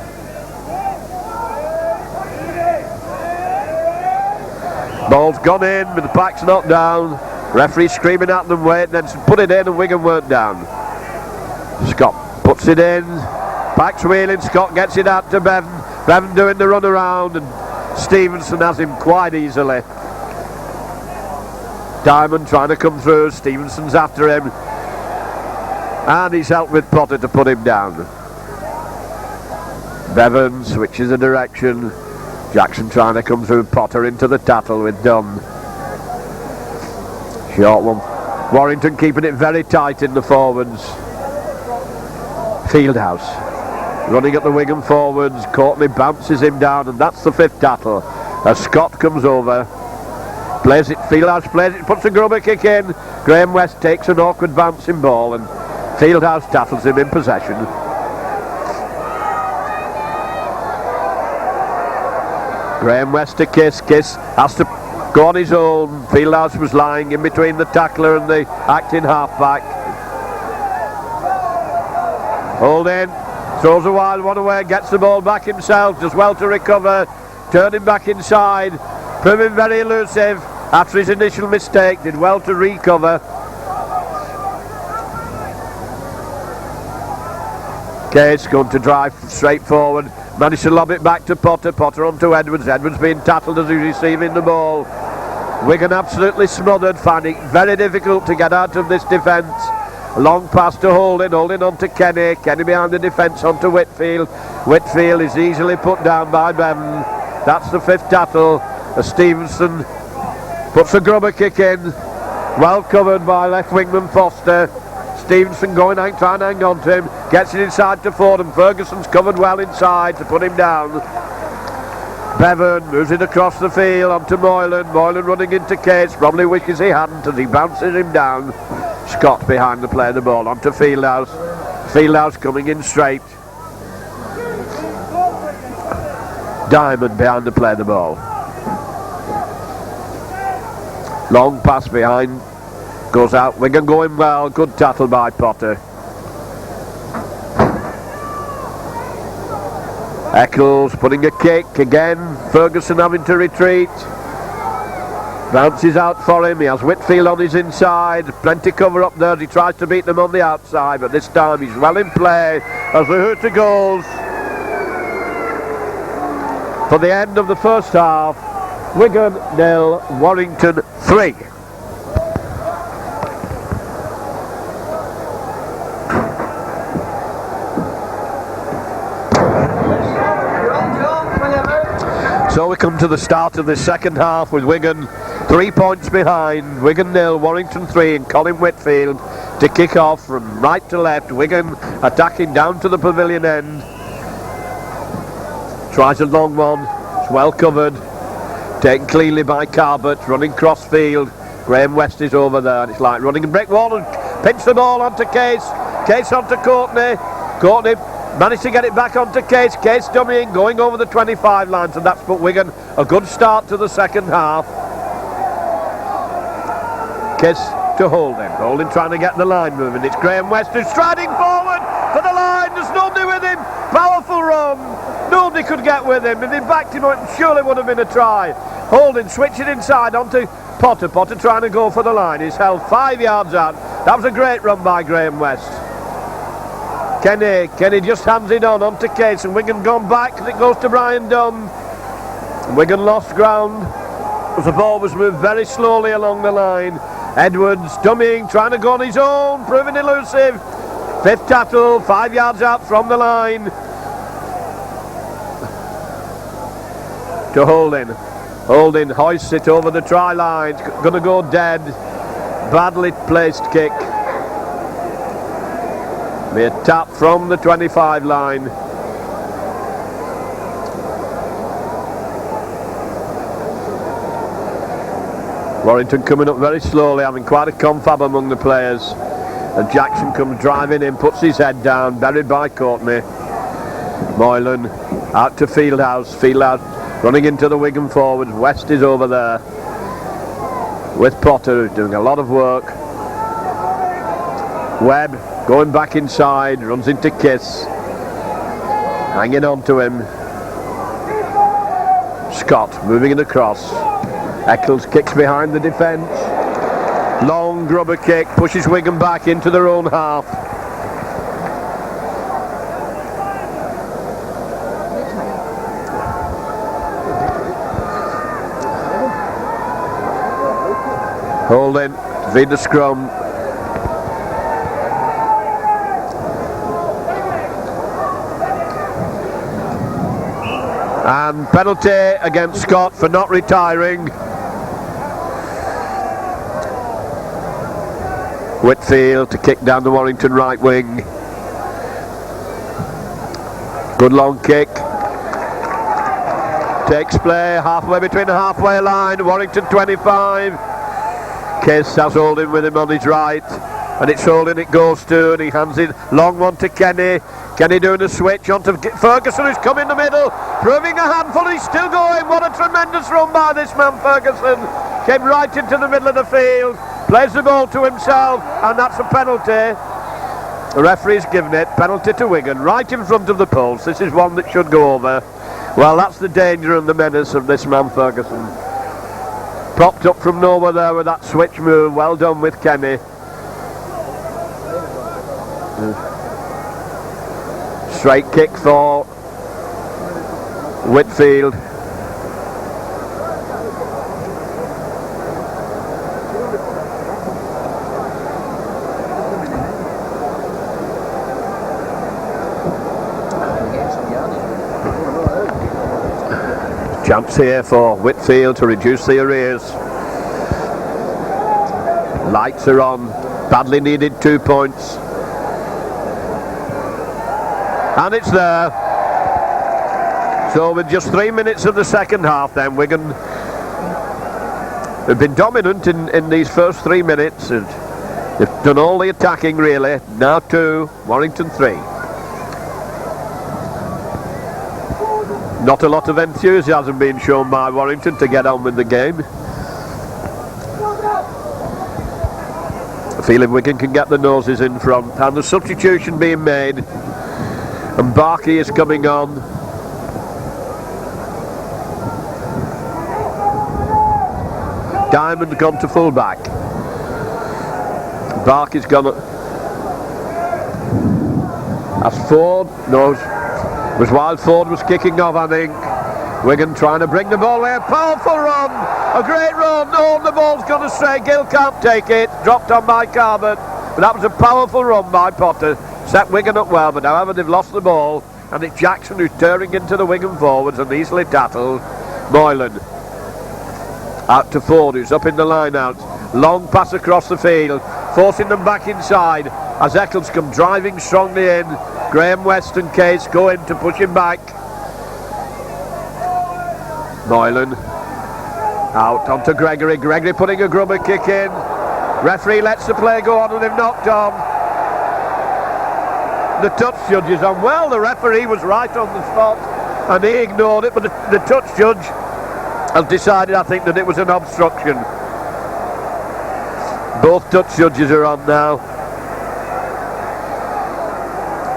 Ball's gone in with the backs knocked down. Referee screaming at them, wait, then put it in and Wigan weren't down. Scott puts it in. Backs wheeling, Scott gets it out to Bevan. Bevan doing the run around and Stevenson has him quite easily. Diamond trying to come through, Stevenson's after him. And he's helped with Potter to put him down. Bevan switches the direction. Jackson trying to come through, Potter into the tattle with Dunn. Short one. Warrington keeping it very tight in the forwards. Fieldhouse running at the Wigan forwards. Courtney bounces him down and that's the fifth tattle. As Scott comes over, plays it, Fieldhouse plays it, puts a grubber kick in. Graham West takes an awkward bouncing ball and Fieldhouse tackles him in possession. Graham West to Kiss has to go on his own. Fieldhouse was lying in between the tackler and the acting halfback. Holding, throws a wild one away, gets the ball back himself, does well to recover, turning back inside, proving very elusive after his initial mistake, did well to recover. Case going to drive straight forward, managed to lob it back to Potter, Potter onto Edwards, Edwards being tackled as he's receiving the ball. Wigan absolutely smothered, finding it very difficult to get out of this defence. Long pass to Holding on to Kenny, Kenny behind the defence onto Whitfield. Whitfield is easily put down by Bevan. That's the fifth tattle. Stevenson puts a grubber kick in, well covered by left wingman Foster. Stevenson going out, trying to hang on to him, gets it inside to Fordham. Ferguson's covered well inside to put him down. Bevan moves it across the field onto Moylan. Moylan running into Case, probably wishes he hadn't as he bounces him down. Scott behind the play of the ball onto Fieldhouse. Fieldhouse coming in straight. Diamond behind the play of the ball. Long pass behind, goes out. Wigan going well, good tattle by Potter. Eccles putting a kick again. Ferguson having to retreat. Bounces out for him. He has Whitfield on his inside. Plenty cover up there. He tries to beat them on the outside, but this time he's well in play as the hooter goes. For the end of the first half, Wigan 0, Warrington 3. So we come to the start of the second half with Wigan 3 points behind. Wigan 0, Warrington 3, and Colin Whitfield to kick off from right to left. Wigan attacking down to the pavilion end. Tries a long one, it's well covered. Taken cleanly by Carbot, running cross field. Graham West is over there, and it's like running a brick wall and pinch the ball onto Case. Case onto Courtney. Courtney managed to get it back onto Case. Case dummying, going over the 25 lines, and that's put Wigan a good start to the second half. Case to Holding. Holding trying to get the line moving. It's Graham West who's striding forward for the line. There's nobody with him. Powerful run. Nobody could get with him. If he backed him up, it surely would have been a try. Holding switching inside onto Potter. Potter trying to go for the line. He's held 5 yards out. That was a great run by Graham West. Kenny just hands it onto Case, and Wigan gone back as it goes to Brian Dunn. Wigan lost ground as the ball was moved very slowly along the line. Edwards dummying, trying to go on his own, proving elusive. Fifth tattle, 5 yards out from the line. To Holding. Holding hoists it over the try line. It's going to go dead. Badly placed kick. Be a tap from the 25 line. Warrington coming up very slowly, having quite a confab among the players. And Jackson comes driving in, puts his head down, buried by Courtney. Moylan out to Fieldhouse. Fieldhouse running into the Wigan forwards. West is over there with Potter, who's doing a lot of work. Webb going back inside, runs into Kiss, hanging on to him. Scott moving it across. Eccles kicks behind the defence. Long grubber kick, pushes Wigan back into their own half. Holding, feed the scrum. And penalty against Scott for not retiring. Whitfield to kick down the Warrington right wing. Good long kick. Takes play halfway between the halfway line. Warrington 25. Case has Holding with him on his right. And it's Holding it goes to, and he hands it long one to Kenny. Kenny doing a switch onto Ferguson, who's come in the middle, proving a handful. He's still going. What a tremendous run by this man Ferguson. Came right into the middle of the field, plays the ball to himself, and that's a penalty. The referee's given it, penalty to Wigan, right in front of the post. This is one that should go over. Well, that's the danger and the menace of this man Ferguson. Propped up from nowhere there with that switch move. Well done with Kenny. Straight kick for Whitfield. Chance here for Whitfield to reduce the arrears. Lights are on. Badly needed 2 points. And it's there. So with just 3 minutes of the second half then, Wigan have been dominant in these first 3 minutes. And they've done all the attacking really. Now 2, Warrington 3. Not a lot of enthusiasm being shown by Warrington to get on with the game. Feeling Wigan can get the noses in front, and the substitution being made. And Barkey is coming on. Diamond gone to full back. Barkey's gone. As Ford knows. It was while Ford was kicking off, I think. Wigan trying to bring the ball away. A powerful run. A great run. Oh, the ball's gone astray. Gill can't take it. Dropped on by Carbon. But that was a powerful run by Potter. Set Wigan up well, but however they've lost the ball. And it's Jackson who's tearing into the Wigan forwards and easily tackled. Moylan. Out to Ford, who's up in the line out. Long pass across the field. Forcing them back inside. As Eccles come driving strongly in. Graham West and Case go in to push him back. Moylan out onto Gregory. Gregory putting a grubber kick in. Referee lets the play go on and they've knocked on. The touch judge is on. Well, the referee was right on the spot and he ignored it, but the touch judge has decided, I think, that it was an obstruction. Both touch judges are on now.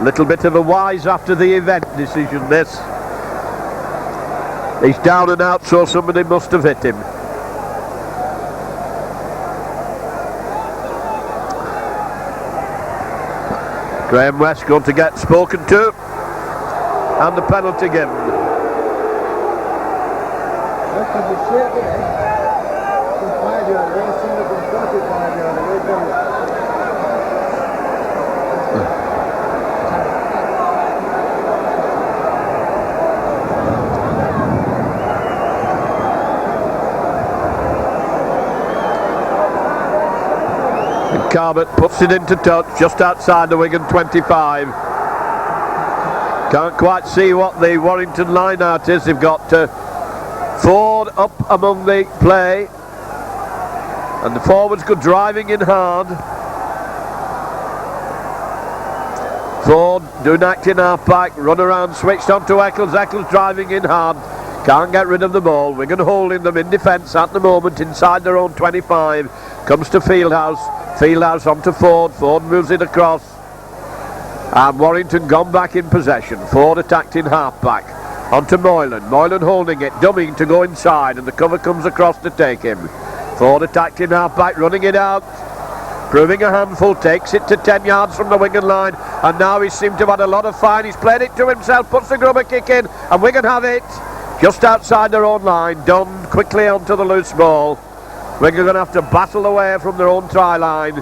Little bit of a wise after the event decision this. He's down and out, so somebody must have hit him. Graham West going to get spoken to, and the penalty given. Carbot puts it into touch just outside the Wigan 25. Can't quite see what the Warrington line out is. They've got Ford up among the play, and the forwards go driving in hard. Ford doing acting half back, run around, switched on to Eccles. Eccles driving in hard, can't get rid of the ball. Wigan holding them in defence at the moment inside their own 25. Comes to Fieldhouse. Fieldhouse onto Ford. Ford moves it across. And Warrington gone back in possession. Ford attacked in half back. onto Moylan. Moylan holding it, dummying to go inside, and the cover comes across to take him. Ford attacked in half-back, running it out, proving a handful, takes it to 10 yards from the Wigan line, and now he seemed to have had a lot of fine. He's played it to himself, puts the grubber kick in, and Wigan have it just outside their own line. Dunn quickly onto the loose ball. Wigan are going to have to battle away from their own try line.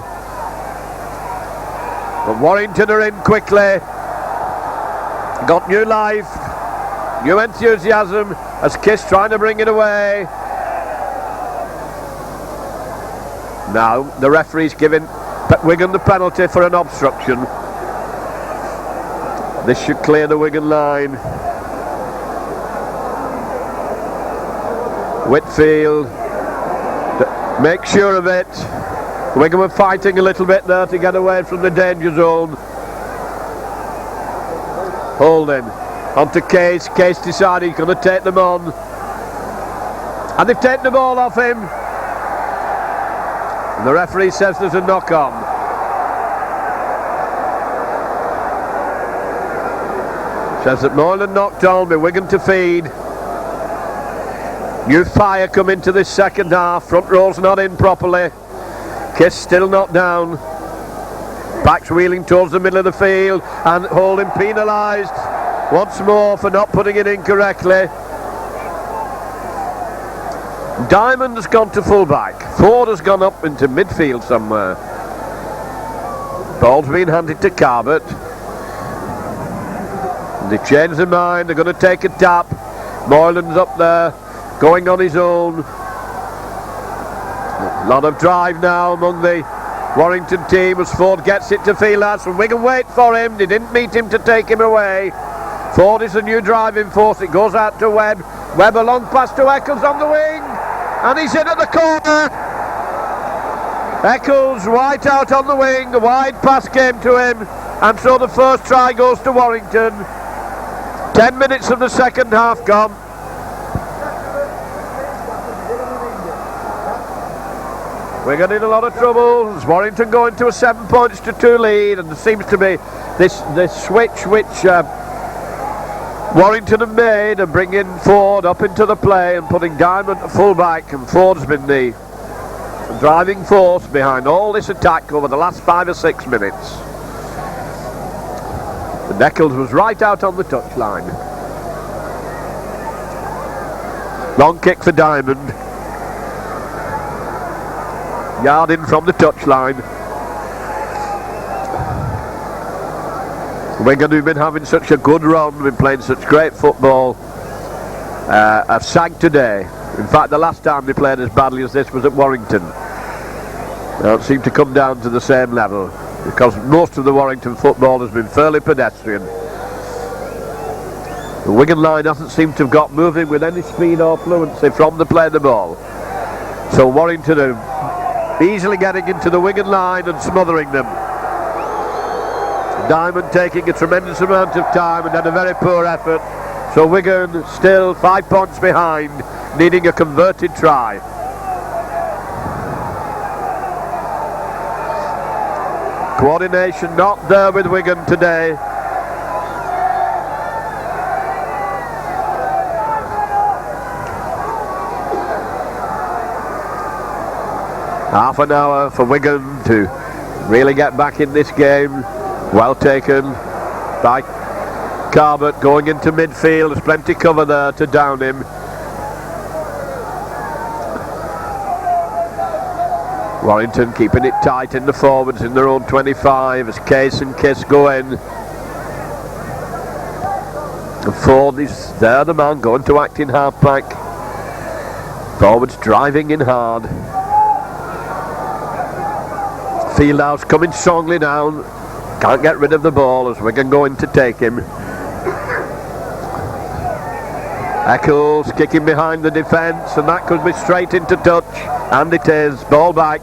But Warrington are in quickly. Got new life, new enthusiasm as Kiss trying to bring it away. Now the referee's giving Wigan the penalty for an obstruction. This should clear the Wigan line. Whitfield, make sure of it. Wigan were fighting a little bit there to get away from the danger zone. Holding onto Case. Case decided he's going to take them on, and they've taken the ball off him. And the referee says there's a knock on. Says that Moylan knocked on with Wigan to feed. New fire come into this second half. Front row's not in properly. Kiss still not down. Backs wheeling towards the middle of the field, and Holding penalised once more for not putting it in correctly. Diamond has gone to full-back. Ford has gone up into midfield somewhere. Ball's been handed to Carbett. They changed their mind. They're going to take a tap. Moylan's up there, going on his own. A lot of drive now among the Warrington team as Ford gets it to Fieldhouse, and Wigan wait for him. They didn't meet him to take him away. Ford is the new driving force. It goes out to Webb. Webb a long pass to Eccles on the wing, and he's in at the corner. Eccles right out on the wing. A wide pass came to him, and so the first try goes to Warrington. 10 minutes of the second half gone. We're going to in a lot of trouble. As Warrington going to a 7-2 lead, and there seems to be this switch which Warrington have made and bringing Ford up into the play and putting Diamond at full back, and Ford's been the driving force behind all this attack over the last 5 or 6 minutes. And Eccles was right out on the touchline. Long kick for Diamond. Yard in from the touchline. Wigan, who've been having such a good run, been playing such great football, have sagged today. In fact, the last time they played as badly as this was at Warrington. They don't seem to come down to the same level, because most of the Warrington football has been fairly pedestrian. The Wigan line doesn't seem to have got moving with any speed or fluency from the play of the ball. So Warrington are easily getting into the Wigan line and smothering them. Diamond taking a tremendous amount of time and had a very poor effort. So Wigan still 5 points behind, needing a converted try. Coordination not there with Wigan today. Half an hour for Wigan to really get back in this game. Well taken by Carbett, going into midfield. There's plenty cover there to down him. Warrington keeping it tight in the forwards in their own 25 as Case and Kiss go in. And Ford is there, the man going to act in half back. Forwards driving in hard. Fieldhouse coming strongly down. Can't get rid of the ball as Wigan going to take him. Eccles kicking behind the defence, and that could be straight into touch, and it is. Ball back.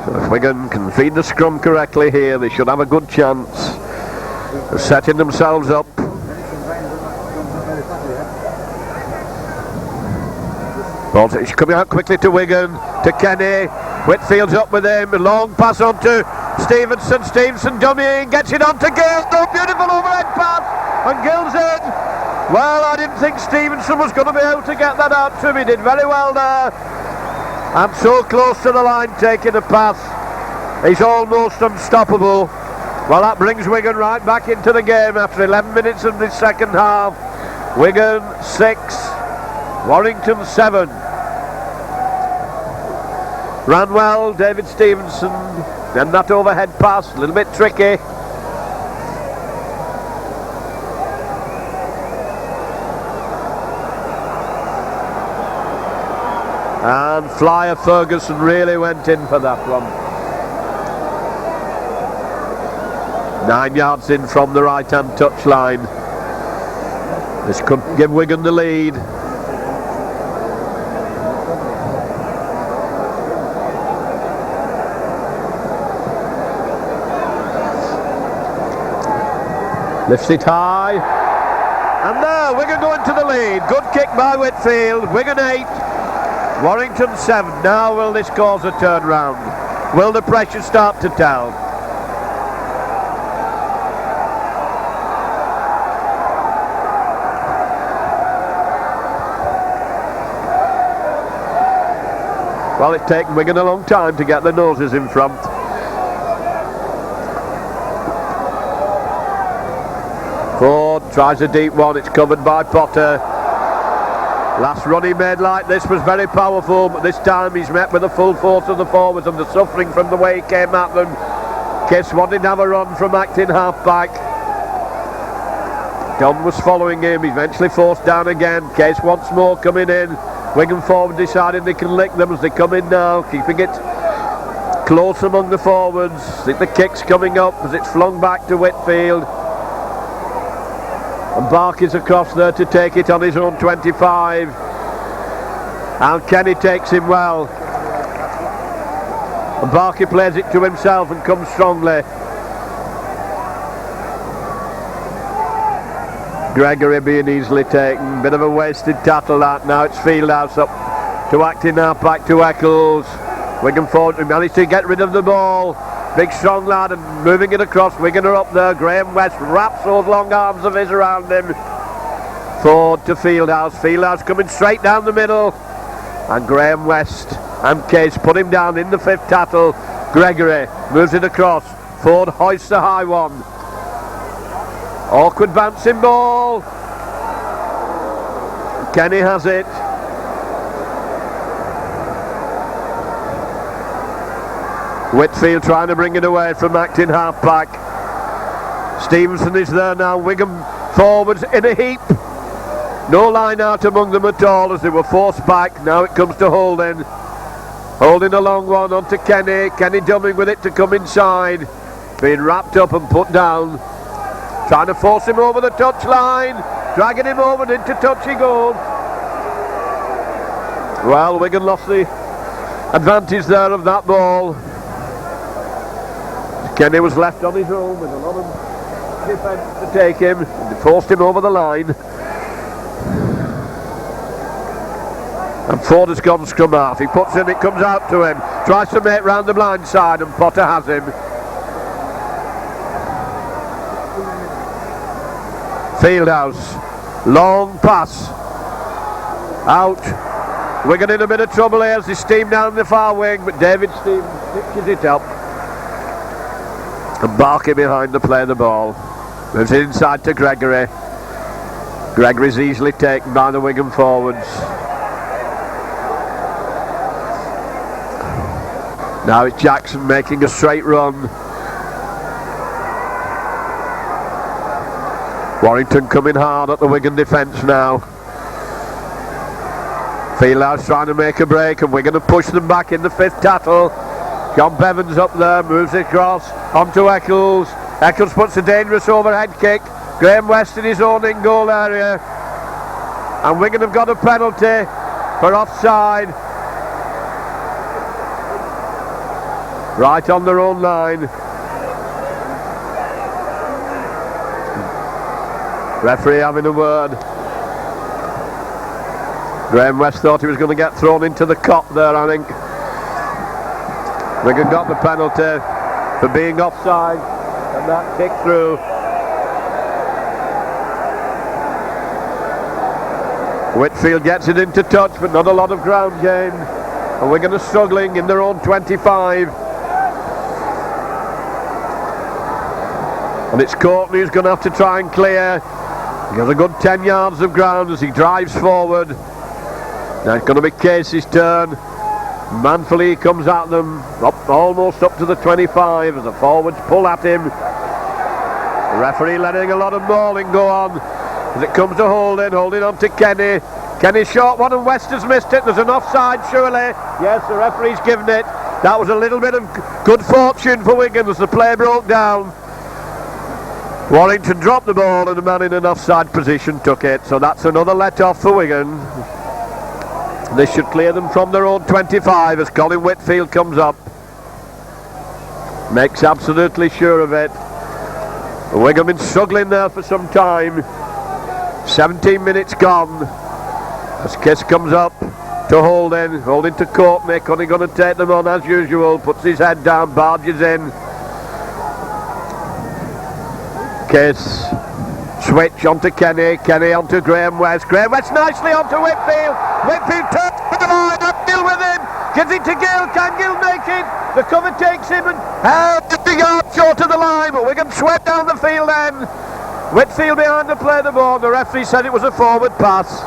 So if Wigan can feed the scrum correctly here, they should have a good chance of setting themselves up. Ball's coming out quickly to Wigan, to Kenny. Whitfield's up with him, a long pass on to Stevenson dummying, gets it on to Gill. Oh, beautiful overhead pass, and Gill's in. Well, I didn't think Stevenson was going to be able to get that out to him. He did very well there. And so close to the line, taking a pass. He's almost unstoppable. Well, that brings Wigan right back into the game after 11 minutes of the second half. Wigan 6, Warrington 7. Ran well, David Stevenson. Then that overhead pass, a little bit tricky. And Flyer Ferguson really went in for that one. 9 yards in from the right-hand touchline. This could give Wigan the lead. Lifts it high. And there, Wigan going to the lead. Good kick by Whitfield. Wigan 8. Warrington 7. Now will this cause a turnaround? Will the pressure start to tell? Well, it's taken Wigan a long time to get their noses in front. Ford tries a deep one, it's covered by Potter. Last run he made like this was very powerful, but this time he's met with the full force of the forwards and the suffering from the way he came at them. Case wanted to have a run from acting half-back. Dunn was following him, eventually forced down again. Case once more coming in. Wigan forward deciding they can lick them as they come in now, keeping it close among the forwards. I think the kick's coming up as it's flung back to Whitfield. And Barker's across there to take it on his own 25. And Kenny takes him well. And Barker plays it to himself and comes strongly. Gregory being easily taken. Bit of a wasted tackle that. Now it's Fieldhouse up to acting half-back to Eccles. Wigan forward managed to get rid of the ball. Big strong lad and moving it across. Wigan are up there. Graham West wraps those long arms of his around him. Forward to Fieldhouse. Fieldhouse coming straight down the middle. And Graham West and Case put him down in the fifth tackle. Gregory moves it across. Ford hoists the high one. Awkward bouncing ball. Kenny has it. Whitfield trying to bring it away from acting half-back. Stevenson is there now. Wigan forwards in a heap. No line out among them at all as they were forced back. Now it comes to Holding. Holding a long one onto Kenny. Kenny dumbing with it to come inside. Being wrapped up and put down. Trying to force him over the touchline. Dragging him over and into touch he goes. Well, Wigan lost the advantage there of that ball. Kenny was left on his own with a lot of defence to take him. They forced him over the line. And Ford has gone scrum half. He puts in, it comes out to him. Tries to make round the blind side and Potter has him. Fieldhouse. Long pass. Out. Wigan in a bit of trouble here as they steam down the far wing, but David Stevens pitches it up. And Barker behind to play the ball. Moves it inside to Gregory. Gregory's easily taken by the Wigan forwards. Now it's Jackson making a straight run. Warrington coming hard at the Wigan defence now. Fieldhouse trying to make a break and Wigan have pushed them back in the fifth tackle. John Bevans up there, moves it across onto Eccles. Eccles puts a dangerous overhead kick. Graham West in his own in-goal area. And Wigan have got a penalty for offside. Right on their own line. Referee having a word. Graham West thought he was going to get thrown into the cop there, I think. Wigan got the penalty. for being offside, and that kick through. Whitfield gets it into touch, but not a lot of ground gained, and Wigan are struggling in their own 25. And it's Courtney who's going to have to try and clear. He has a good 10 yards of ground as he drives forward. Now it's going to be Casey's turn. Manfully comes at them, almost up to the 25 as the forwards pull at him. The referee letting a lot of mauling go on as it comes to Holding on to Kenny. Kenny's short one and West has missed it. There's an offside surely. Yes, the referee's given it. That was a little bit of good fortune for Wigan as the play broke down. Warrington dropped the ball and the man in an offside position took it. So that's another let off for Wigan. This should clear them from their own 25 as Colin Whitfield comes up. Makes absolutely sure of it. Wigan been struggling there for some time. 17 minutes gone. As Kiss comes up to Holding to Courtney. Only going to take them on as usual. Puts his head down, barges in. Kiss. Switch onto Kenny onto Graham West nicely onto Whitfield. Whitfield turns to the line, Gill with him, gives it to Gill, can Gill make it? The cover takes him and just a yard short of the line, but Wigan swept down the field then. Whitfield behind to play the ball, the referee said it was a forward pass.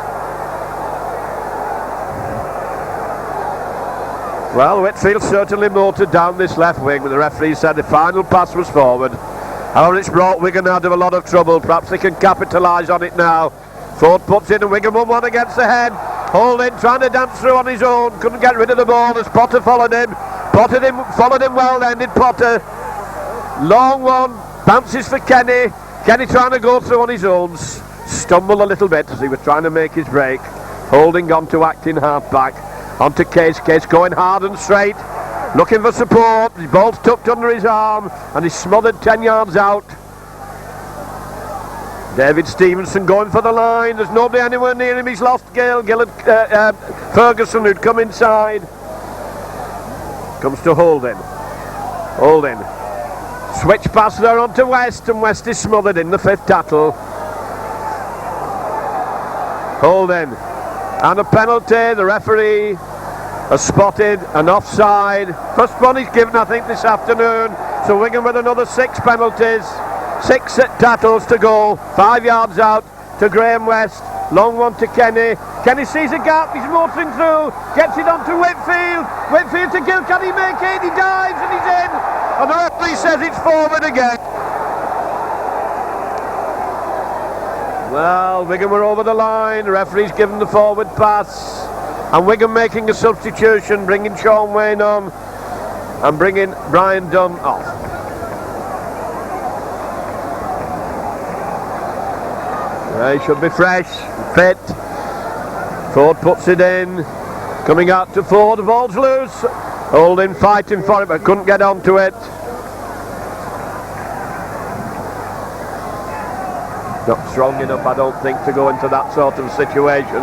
Well, Whitfield certainly motored down this left wing, but the referee said the final pass was forward. However, it's brought Wigan out of a lot of trouble. Perhaps they can capitalise on it now. Ford puts in and Wigan 1-1 against the head. Holding, trying to dance through on his own. Couldn't get rid of the ball as Potter followed him. Followed him well then, did Potter. Long one, bounces for Kenny. Kenny trying to go through on his own. Stumbled a little bit as he was trying to make his break. Holding on to acting half-back. Onto Case going hard and straight. Looking for support, his ball's tucked under his arm and he's smothered 10 yards out. David Stevenson going for the line, there's nobody anywhere near him, he's lost Gale, Ferguson who'd come inside. Comes to Holding. Switch pass there onto West and West is smothered in the fifth tattle. Holding. And a penalty, the referee has spotted an offside. First one he's given, I think, this afternoon. So Wigan with another 6 penalties. 6 tackles to go. 5 yards out to Graham West. Long one to Kenny. Kenny sees a gap, he's motoring through. Gets it onto Whitfield. Whitfield to Gill, can he make it? He dives and he's in. And the referee says it's forward again. Well, Wigan were over the line. The referee's given the forward pass. And Wigan making a substitution, bringing Sean Wayne on and bringing Brian Dunn off. He should be fresh, fit. Ford puts it in. Coming out to Ford, the ball's loose. Holding, fighting for it, but couldn't get onto it. Not strong enough, I don't think, to go into that sort of situation.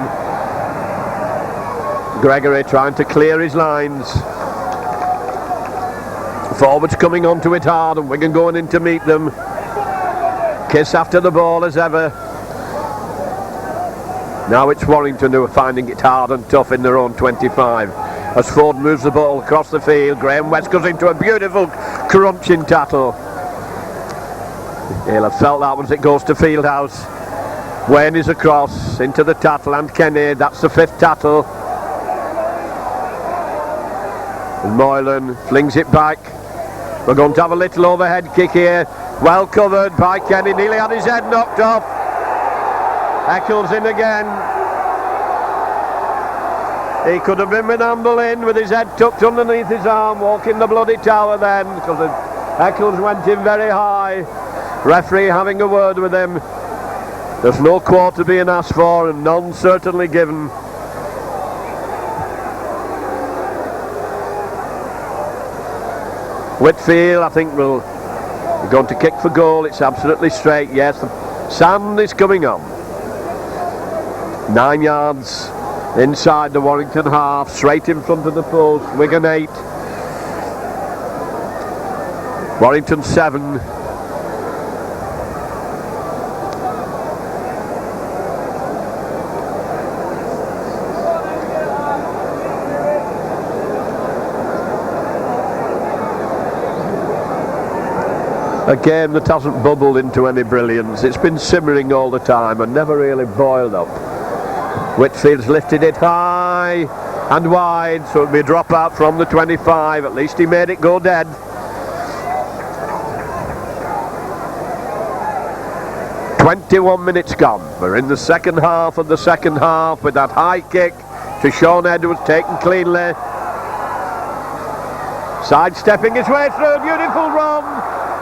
Gregory trying to clear his lines. Forwards coming onto it hard and Wigan going in to meet them. Kiss after the ball as ever. Now it's Warrington who are finding it hard and tough in their own 25. As Ford moves the ball across the field, Graham West goes into a beautiful crunching tattle. He'll have felt that once it goes to Fieldhouse. Wayne is across into the tattle and Kenny, that's the 5th tattle. And Moylan flings it back. We're going to have a little overhead kick here. Well covered by Kenny, nearly had his head knocked off. Eccles in again. He could have been with Amble in with his head tucked underneath his arm, walking the bloody tower then, because Eccles went in very high. Referee having a word with him. There's no quarter being asked for and none certainly given. Whitfield, I think, will be going to kick for goal. It's absolutely straight. Yes, the sand is coming on. 9 yards inside the Warrington half, straight in front of the post. Wigan 8. Warrington 7. A game that hasn't bubbled into any brilliance. It's been simmering all the time and never really boiled up. Whitfield's lifted it high and wide, so it'll be a drop out from the 25. At least he made it go dead. "21 minutes gone. We're in the second half of the second half with that high kick to Sean Edwards, taken cleanly. Sidestepping his way through, beautiful run.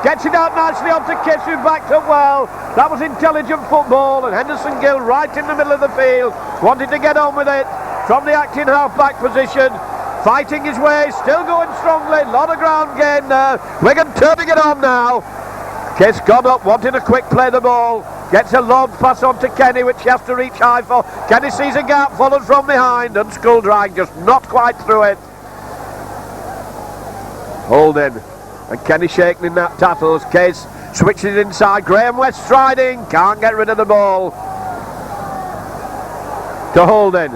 Gets it out nicely onto Kiss, who backed up well. That was intelligent football, and Henderson Gill right in the middle of the field. Wanted to get on with it from the acting half-back position. Fighting his way, still going strongly. Lot of ground gain there. Wigan turning it on now. Kiss gone up, wanting a quick play the ball. Gets a long pass on to Kenny, which he has to reach high for. Kenny sees a gap, followed from behind, and Skulldrag just not quite through it. Holding. And Kenny shaking in that tackle as Case switches inside. Graham West striding, can't get rid of the ball. To Holding.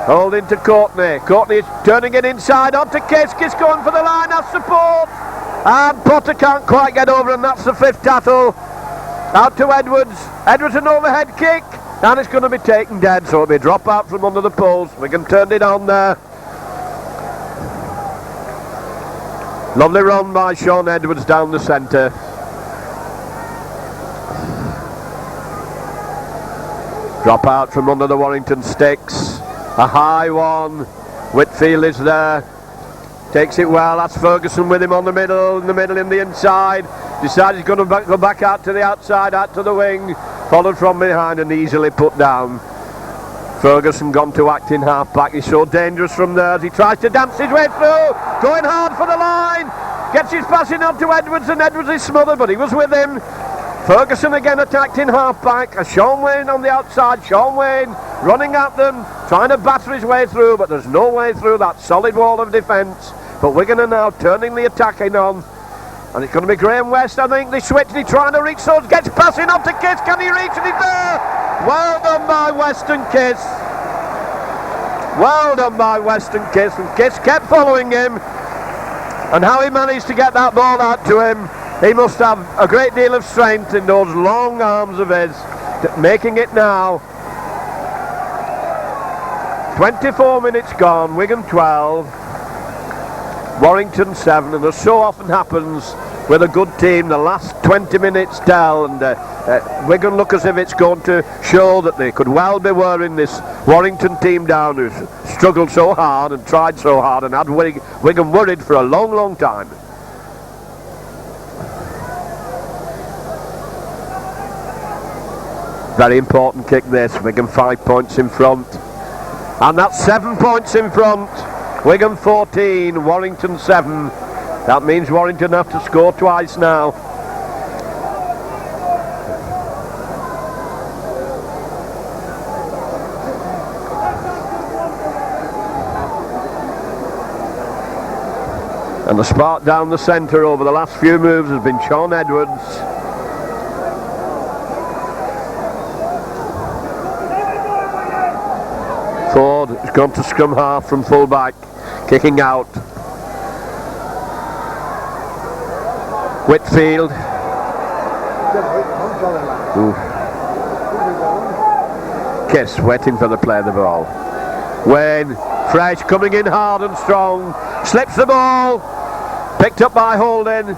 Holding to Courtney. Courtney is turning it inside onto Case. Case going for the line, has support. And Potter can't quite get over, and that's the 5th tackle. Out to Edwards. Edwards an overhead kick, and it's going to be taken dead, so it'll be a drop out from under the post. Wigan turned it on there. Lovely run by Sean Edwards down the centre. Drop out from under the Warrington sticks. A high one. Whitfield is there. Takes it well. That's Ferguson with him on the middle, in the inside. Decides he's going to go back out to the outside, out to the wing. Followed from behind and easily put down. Ferguson gone to acting half-back. He's so dangerous from there as he tries to dance his way through. Going hard for the line. Gets his passing on to Edwards, and Edwards is smothered, but he was with him. Ferguson again attacked in half-back. Sean Wayne on the outside. Sean Wayne running at them, trying to batter his way through, but there's no way through that solid wall of defence. But Wigan are now turning the attacking on. And it's going to be Graham West, I think. They switch, he's trying to reach Swords, gets passing on to Kiss. Can he reach? And he's there! Well done by Western Kiss. Well done by Western Kiss. And Kiss kept following him. And how he managed to get that ball out to him, he must have a great deal of strength in those long arms of his. Making it now. 24 minutes gone, Wigan 12. Warrington 7, and as so often happens with a good team, the last 20 minutes tell, and Wigan look as if it's going to show that they could well be wearing this Warrington team down, who's struggled so hard and tried so hard and had Wigan worried for a long, long time. Very important kick this. Wigan 5 points in front, and that's 7 points in front. Wigan 14, Warrington 7. That means Warrington have to score twice now. And the spark down the centre over the last few moves has been Sean Edwards. Ford has gone to scrum half from full back, kicking out. Whitfield. Kiss waiting for the play of the ball. Wayne, fresh, coming in hard and strong. Slips the ball. Picked up by Holding.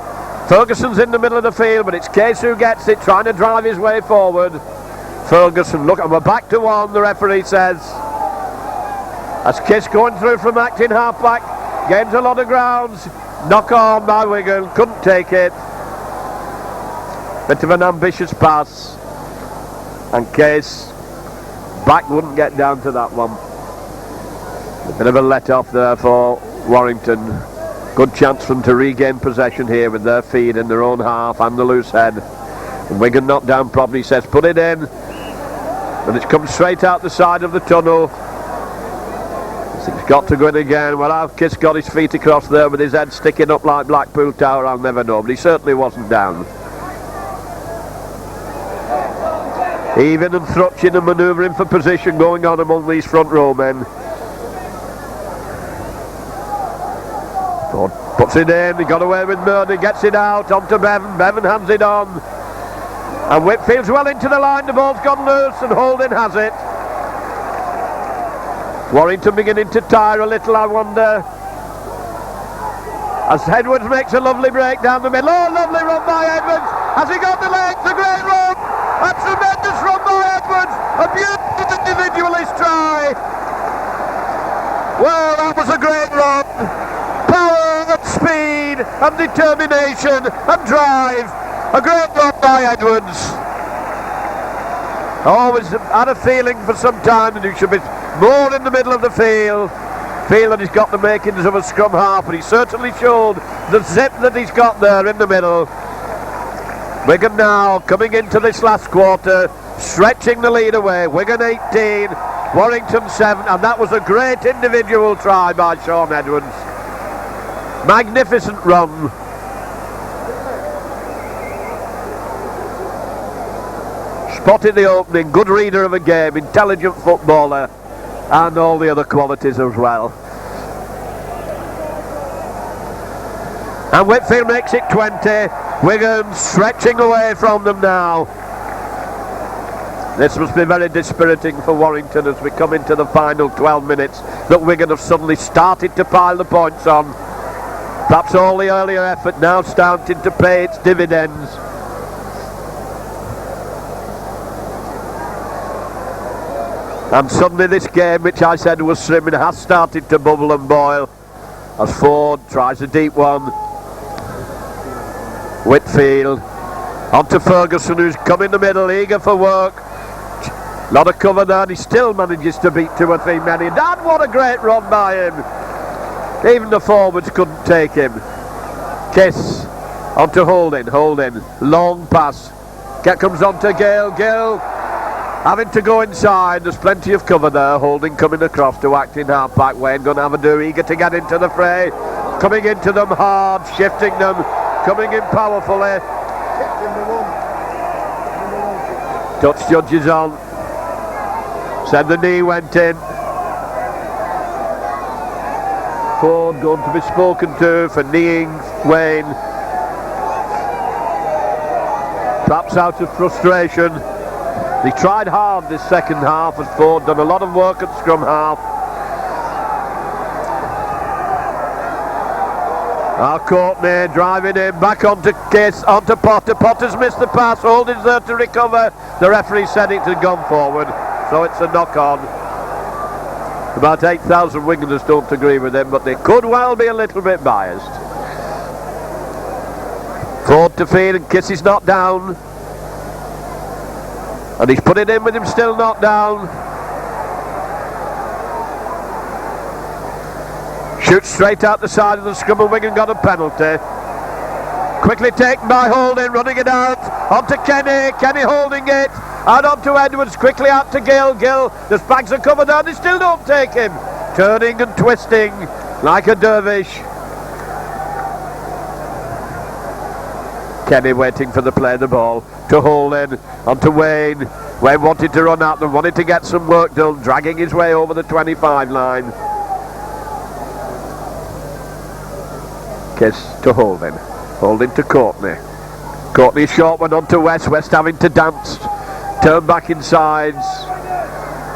Ferguson's in the middle of the field, but it's Case who gets it, trying to drive his way forward. Ferguson, look, and we're back to one, the referee says. As Kiss going through from acting half-back, gains a lot of grounds. Knock on by Wigan, couldn't take it. Bit of an ambitious pass. And Case, back wouldn't get down to that one. A bit of a let-off there for Warrington. Good chance for them to regain possession here with their feet in their own half and the loose head. And Wigan knocked down properly, says put it in. And it's come straight out the side of the tunnel. He's got to go in again. Well, how Kiss got his feet across there with his head sticking up like Blackpool Tower, I'll never know, but he certainly wasn't down. Even and thrutching and manoeuvring for position going on among these front row men. Ford puts it in, he got away with Murdy, gets it out, onto Bevan, Bevan hands it on. And Whitfield's well into the line, the ball's gone loose and Holding has it. Warrington beginning to tire a little, I wonder. As Edwards makes a lovely break down the middle. Oh, lovely run by Edwards. Has he got the legs? A great run. A tremendous run by Edwards. A beautiful individualist try. Well, that was a great run. Power and speed and determination and drive. A great run by Edwards. Always had a feeling for some time that he should be more in the middle of the field. Feel that he's got the makings of a scrum half, but he certainly showed the zip that he's got there in the middle. Wigan now coming into this last quarter, stretching the lead away. Wigan 18, Warrington 7, and that was a great individual try by Sean Edwards. Magnificent run. Spotted the opening, good reader of a game, intelligent footballer, and all the other qualities as well. And Whitfield makes it 20. Wigan stretching away from them now. This must be very dispiriting for Warrington as we come into the final 12 minutes, that Wigan have suddenly started to pile the points on. Perhaps all the earlier effort now starting to pay its dividends. And suddenly this game, which I said was swimming, has started to bubble and boil as Ford tries a deep one. Whitfield onto Ferguson, who's come in the middle, eager for work. Lot of cover there, and he still manages to beat 2 or 3 men. And what a great run by him. Even the forwards couldn't take him. Kiss onto Holding, long pass. Comes onto Gale, having to go inside. There's plenty of cover there. Holding coming across to act in half-back. Wayne going to have a do, eager to get into the fray. Coming into them hard, shifting them, coming in powerfully. Touch judges on. Said the knee went in. Ford going to be spoken to for kneeing Wayne. Perhaps out of frustration. He tried hard this second half as Ford done a lot of work at scrum half. Courtney driving in, back onto Kiss, onto Potter. Potter's missed the pass, Holding's there to recover. The referee said it had gone forward, so it's a knock-on. About 8,000 Wiganers don't agree with him, but they could well be a little bit biased. Ford to feed, and Kiss is not down. And he's put it in with him still not down. Shoots straight out the side of the scrum, and Wigan got a penalty. Quickly taken by Holding, running it out. Onto Kenny holding it. Out onto Edwards, quickly out to Gill. There's bags of cover down, they still don't take him. Turning and twisting like a dervish. Kenny waiting for the play of the ball. To Holding, onto Wayne. Wayne wanted to run out and wanted to get some work done, dragging his way over the 25 line. Kiss to Holding to Courtney. Courtney short one onto West having to dance, turn back inside,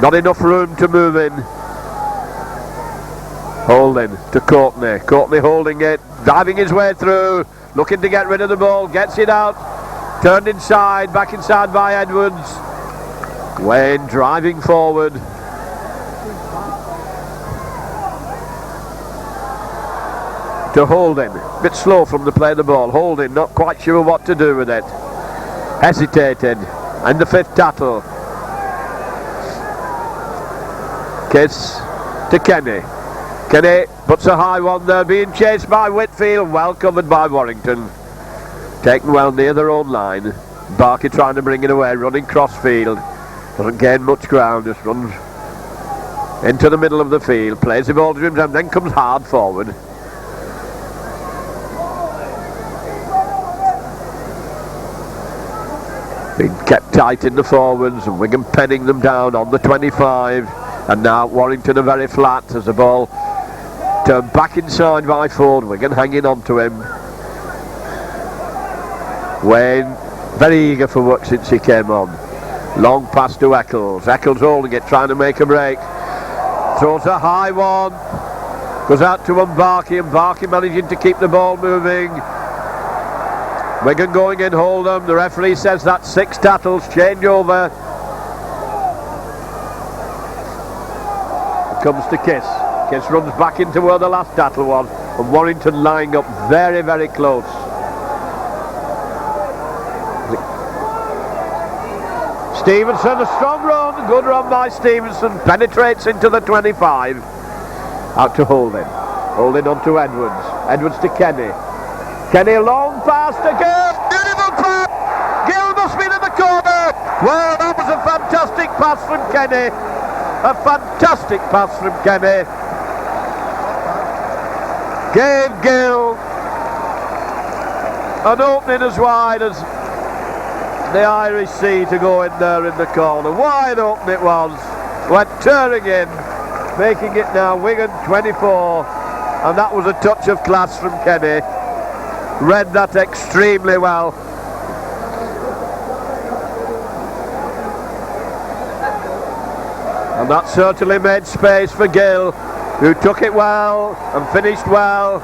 not enough room to move in. Holding to Courtney holding it, driving his way through, looking to get rid of the ball, gets it out, turned inside, back inside by Edwards. Wayne driving forward. To Holding, bit slow from the play of the ball. Holding not quite sure what to do with it. Hesitated, and the 5th tattle. Kiss to Kenny. Kenny puts a high one there, being chased by Whitfield, well covered by Warrington. Taken well near their own line. Barker trying to bring it away, running cross field. Doesn't gain much ground, just runs into the middle of the field, plays the ball to him, and then comes hard forward. Being kept tight in the forwards, and Wigan penning them down on the 25, and now Warrington are very flat as the ball turned back inside by Ford. Wigan hanging on to him. Wayne very eager for work since he came on. Long pass to Eccles. Eccles holding it, trying to make a break. Throws a high one. Goes out to Mbaki. Mbaki managing to keep the ball moving. Wigan going in, Hold'em. The referee says that's 6 tackles. Change over. It comes to Kiss. Kiss runs back into where the last tackle was. And Warrington lying up very, very close. Stevenson, a strong run, good run by Stevenson, penetrates into the 25. Out to Holding. Holding on to Edwards. Edwards to Kenny. Kenny, long pass to Gill. Beautiful pass. Gill must be in the corner. Well, that was a fantastic pass from Kenny. A fantastic pass from Kenny. Gave Gill an opening as wide as the Irish Sea to go in there in the corner. Wide open it was. Went turning in, making it now Wigan 24, and that was a touch of class from Kenny. Read that extremely well. And that certainly made space for Gill, who took it well and finished well.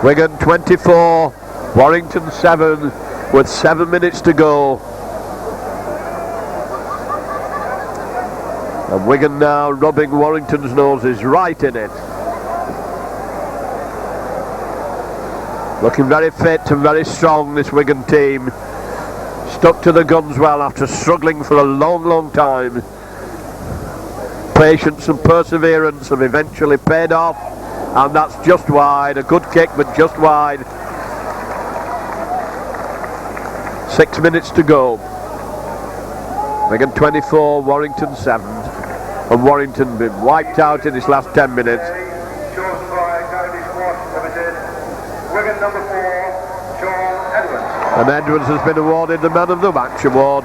Wigan 24, Warrington 7, with 7 minutes to go. And Wigan now rubbing Warrington's noses right in it. Looking very fit and very strong, this Wigan team. Stuck to the guns well after struggling for a long, long time. Patience and perseverance have eventually paid off. And that's just wide, a good kick but just wide. 6 minutes to go. Wigan 24, Warrington 7. And Warrington been wiped out in his last 10 minutes. Chosen by Wigan number 4, Sean Edwards. And Edwards has been awarded the Man of the Match award.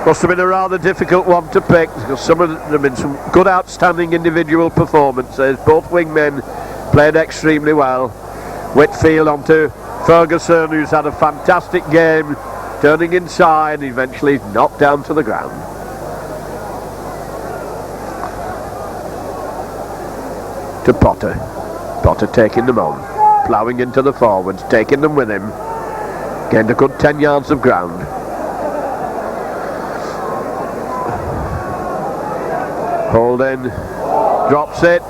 Must have been a rather difficult one to pick, because some of them have been some good outstanding individual performances. Both wingmen played extremely well. Whitfield onto Ferguson, who's had a fantastic game, turning inside and eventually knocked down to the ground. To Potter. Potter taking them on, ploughing into the forwards, taking them with him. Gained a good 10 yards of ground. Holding, drops it.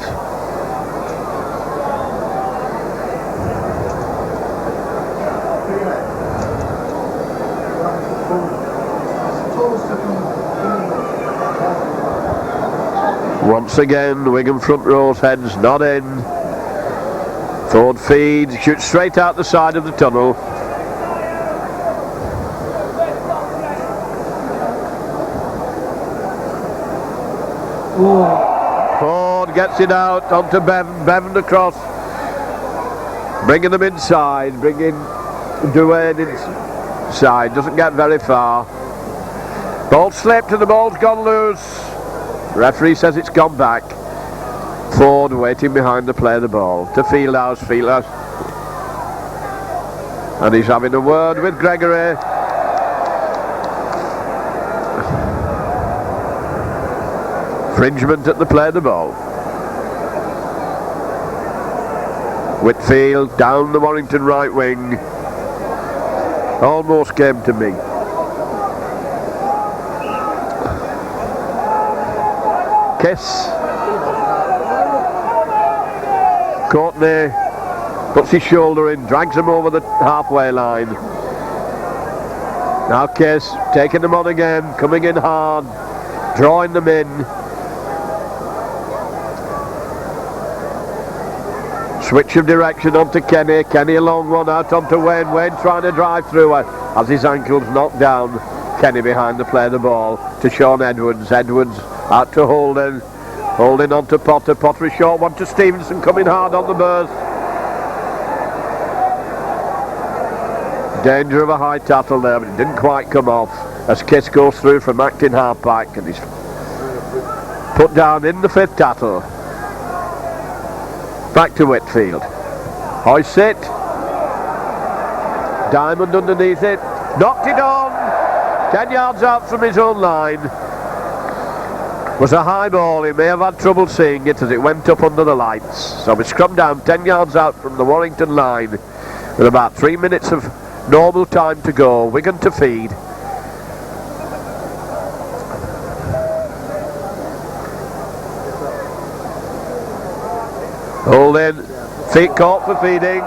Once again, Wigan front row's heads not in. Ford feed, shoots straight out the side of the tunnel. Ford gets it out onto Bevan. Bevan across, bringing them inside, bringing Duane inside. Doesn't get very far. Ball slipped and the ball's gone loose. Referee says it's gone back. Ford waiting behind to play the ball to Fieldhouse. Fieldhouse, and he's having a word with Gregory. Infringement at the play of the ball. Whitfield down the Warrington right wing. Almost came to me. Kiss. Courtney puts his shoulder in, drags him over the halfway line. Now Kiss taking them on again, coming in hard, drawing them in. Switch of direction onto Kenny. Kenny a long one out onto Wayne. Wayne trying to drive through her. as his ankles knocked down Kenny behind the play of the ball to Sean Edwards. Edwards out to Holden. Holding on to Potter. Potter is short one to Stevenson, coming hard on the burst. Danger of a high tackle there, but it didn't quite come off as Kiss goes through from acting halfback and he's put down in the 5th tackle. Back to Whitfield. Hoists it. Diamond underneath it. Knocked it on. 10 yards out from his own line. Was a high ball. He may have had trouble seeing it as it went up under the lights. So we scrum down 10 yards out from the Warrington line with about 3 minutes of normal time to go. Wigan to feed. Holding. Feet caught for feeding.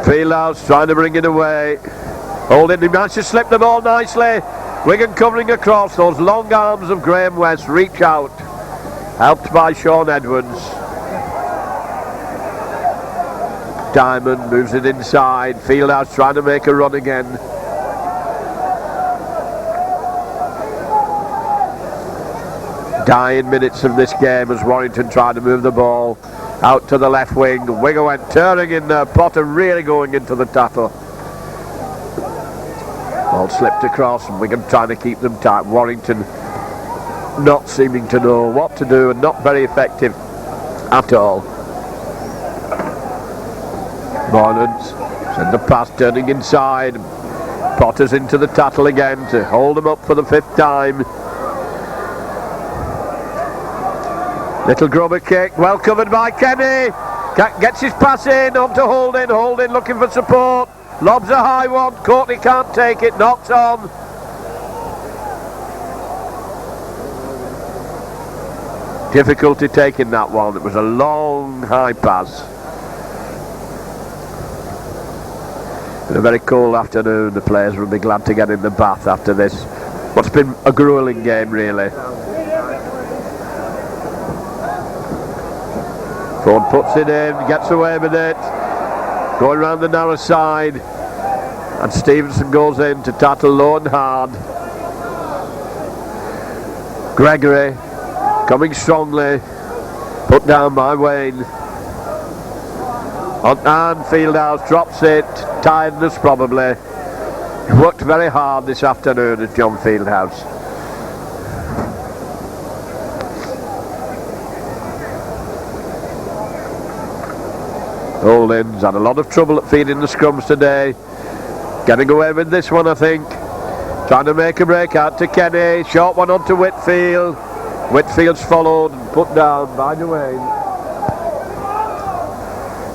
Fieldhouse trying to bring it away. Holding, he managed to slip the ball nicely. Wigan covering across. Those long arms of Graham West reach out. Helped by Sean Edwards. Diamond moves it inside. Fieldhouse trying to make a run again. Dying minutes of this game as Warrington tried to move the ball out to the left wing. Wigan went turning in there. Potter really going into the tackle. Ball slipped across and Wigan trying to keep them tight. Warrington not seeming to know what to do and not very effective at all. Moylan send the pass turning inside. Potter's into the tackle again to hold them up for the 5th time. Little grubber kick, well covered by Kenny. Gets his pass in onto Holding. Holding looking for support. Lobs a high one. Courtney can't take it. Knocks on. Difficulty taking that one. It was a long high pass. Been a very cold afternoon. The players will be glad to get in the bath after this. What's been a gruelling game really. Ford puts it in, gets away with it, going round the narrow side, and Stevenson goes in to tackle low and hard. Gregory coming strongly, put down by Wayne. And Fieldhouse drops it, tiredness probably. He worked very hard this afternoon at John Fieldhouse. Holdings had a lot of trouble at feeding the scrums today. Getting away with this one, I think. Trying to make a break out to Kenny. Short one onto Whitfield. Whitfield's followed and put down by Dwayne.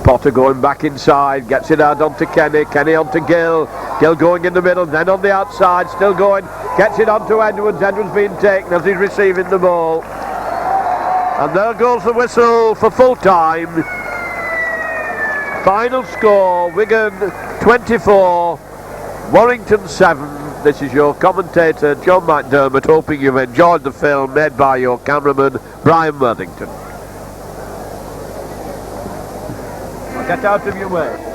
Potter going back inside. Gets it out onto Kenny. Kenny onto Gill. Gill going in the middle. Then on the outside. Still going. Gets it onto Edwards. Edwards being taken as he's receiving the ball. And there goes the whistle for full time. Final score, Wigan 24, Warrington 7. This is your commentator, John McDermott, hoping you've enjoyed the film made by your cameraman, Brian Worthington. Get out of your way.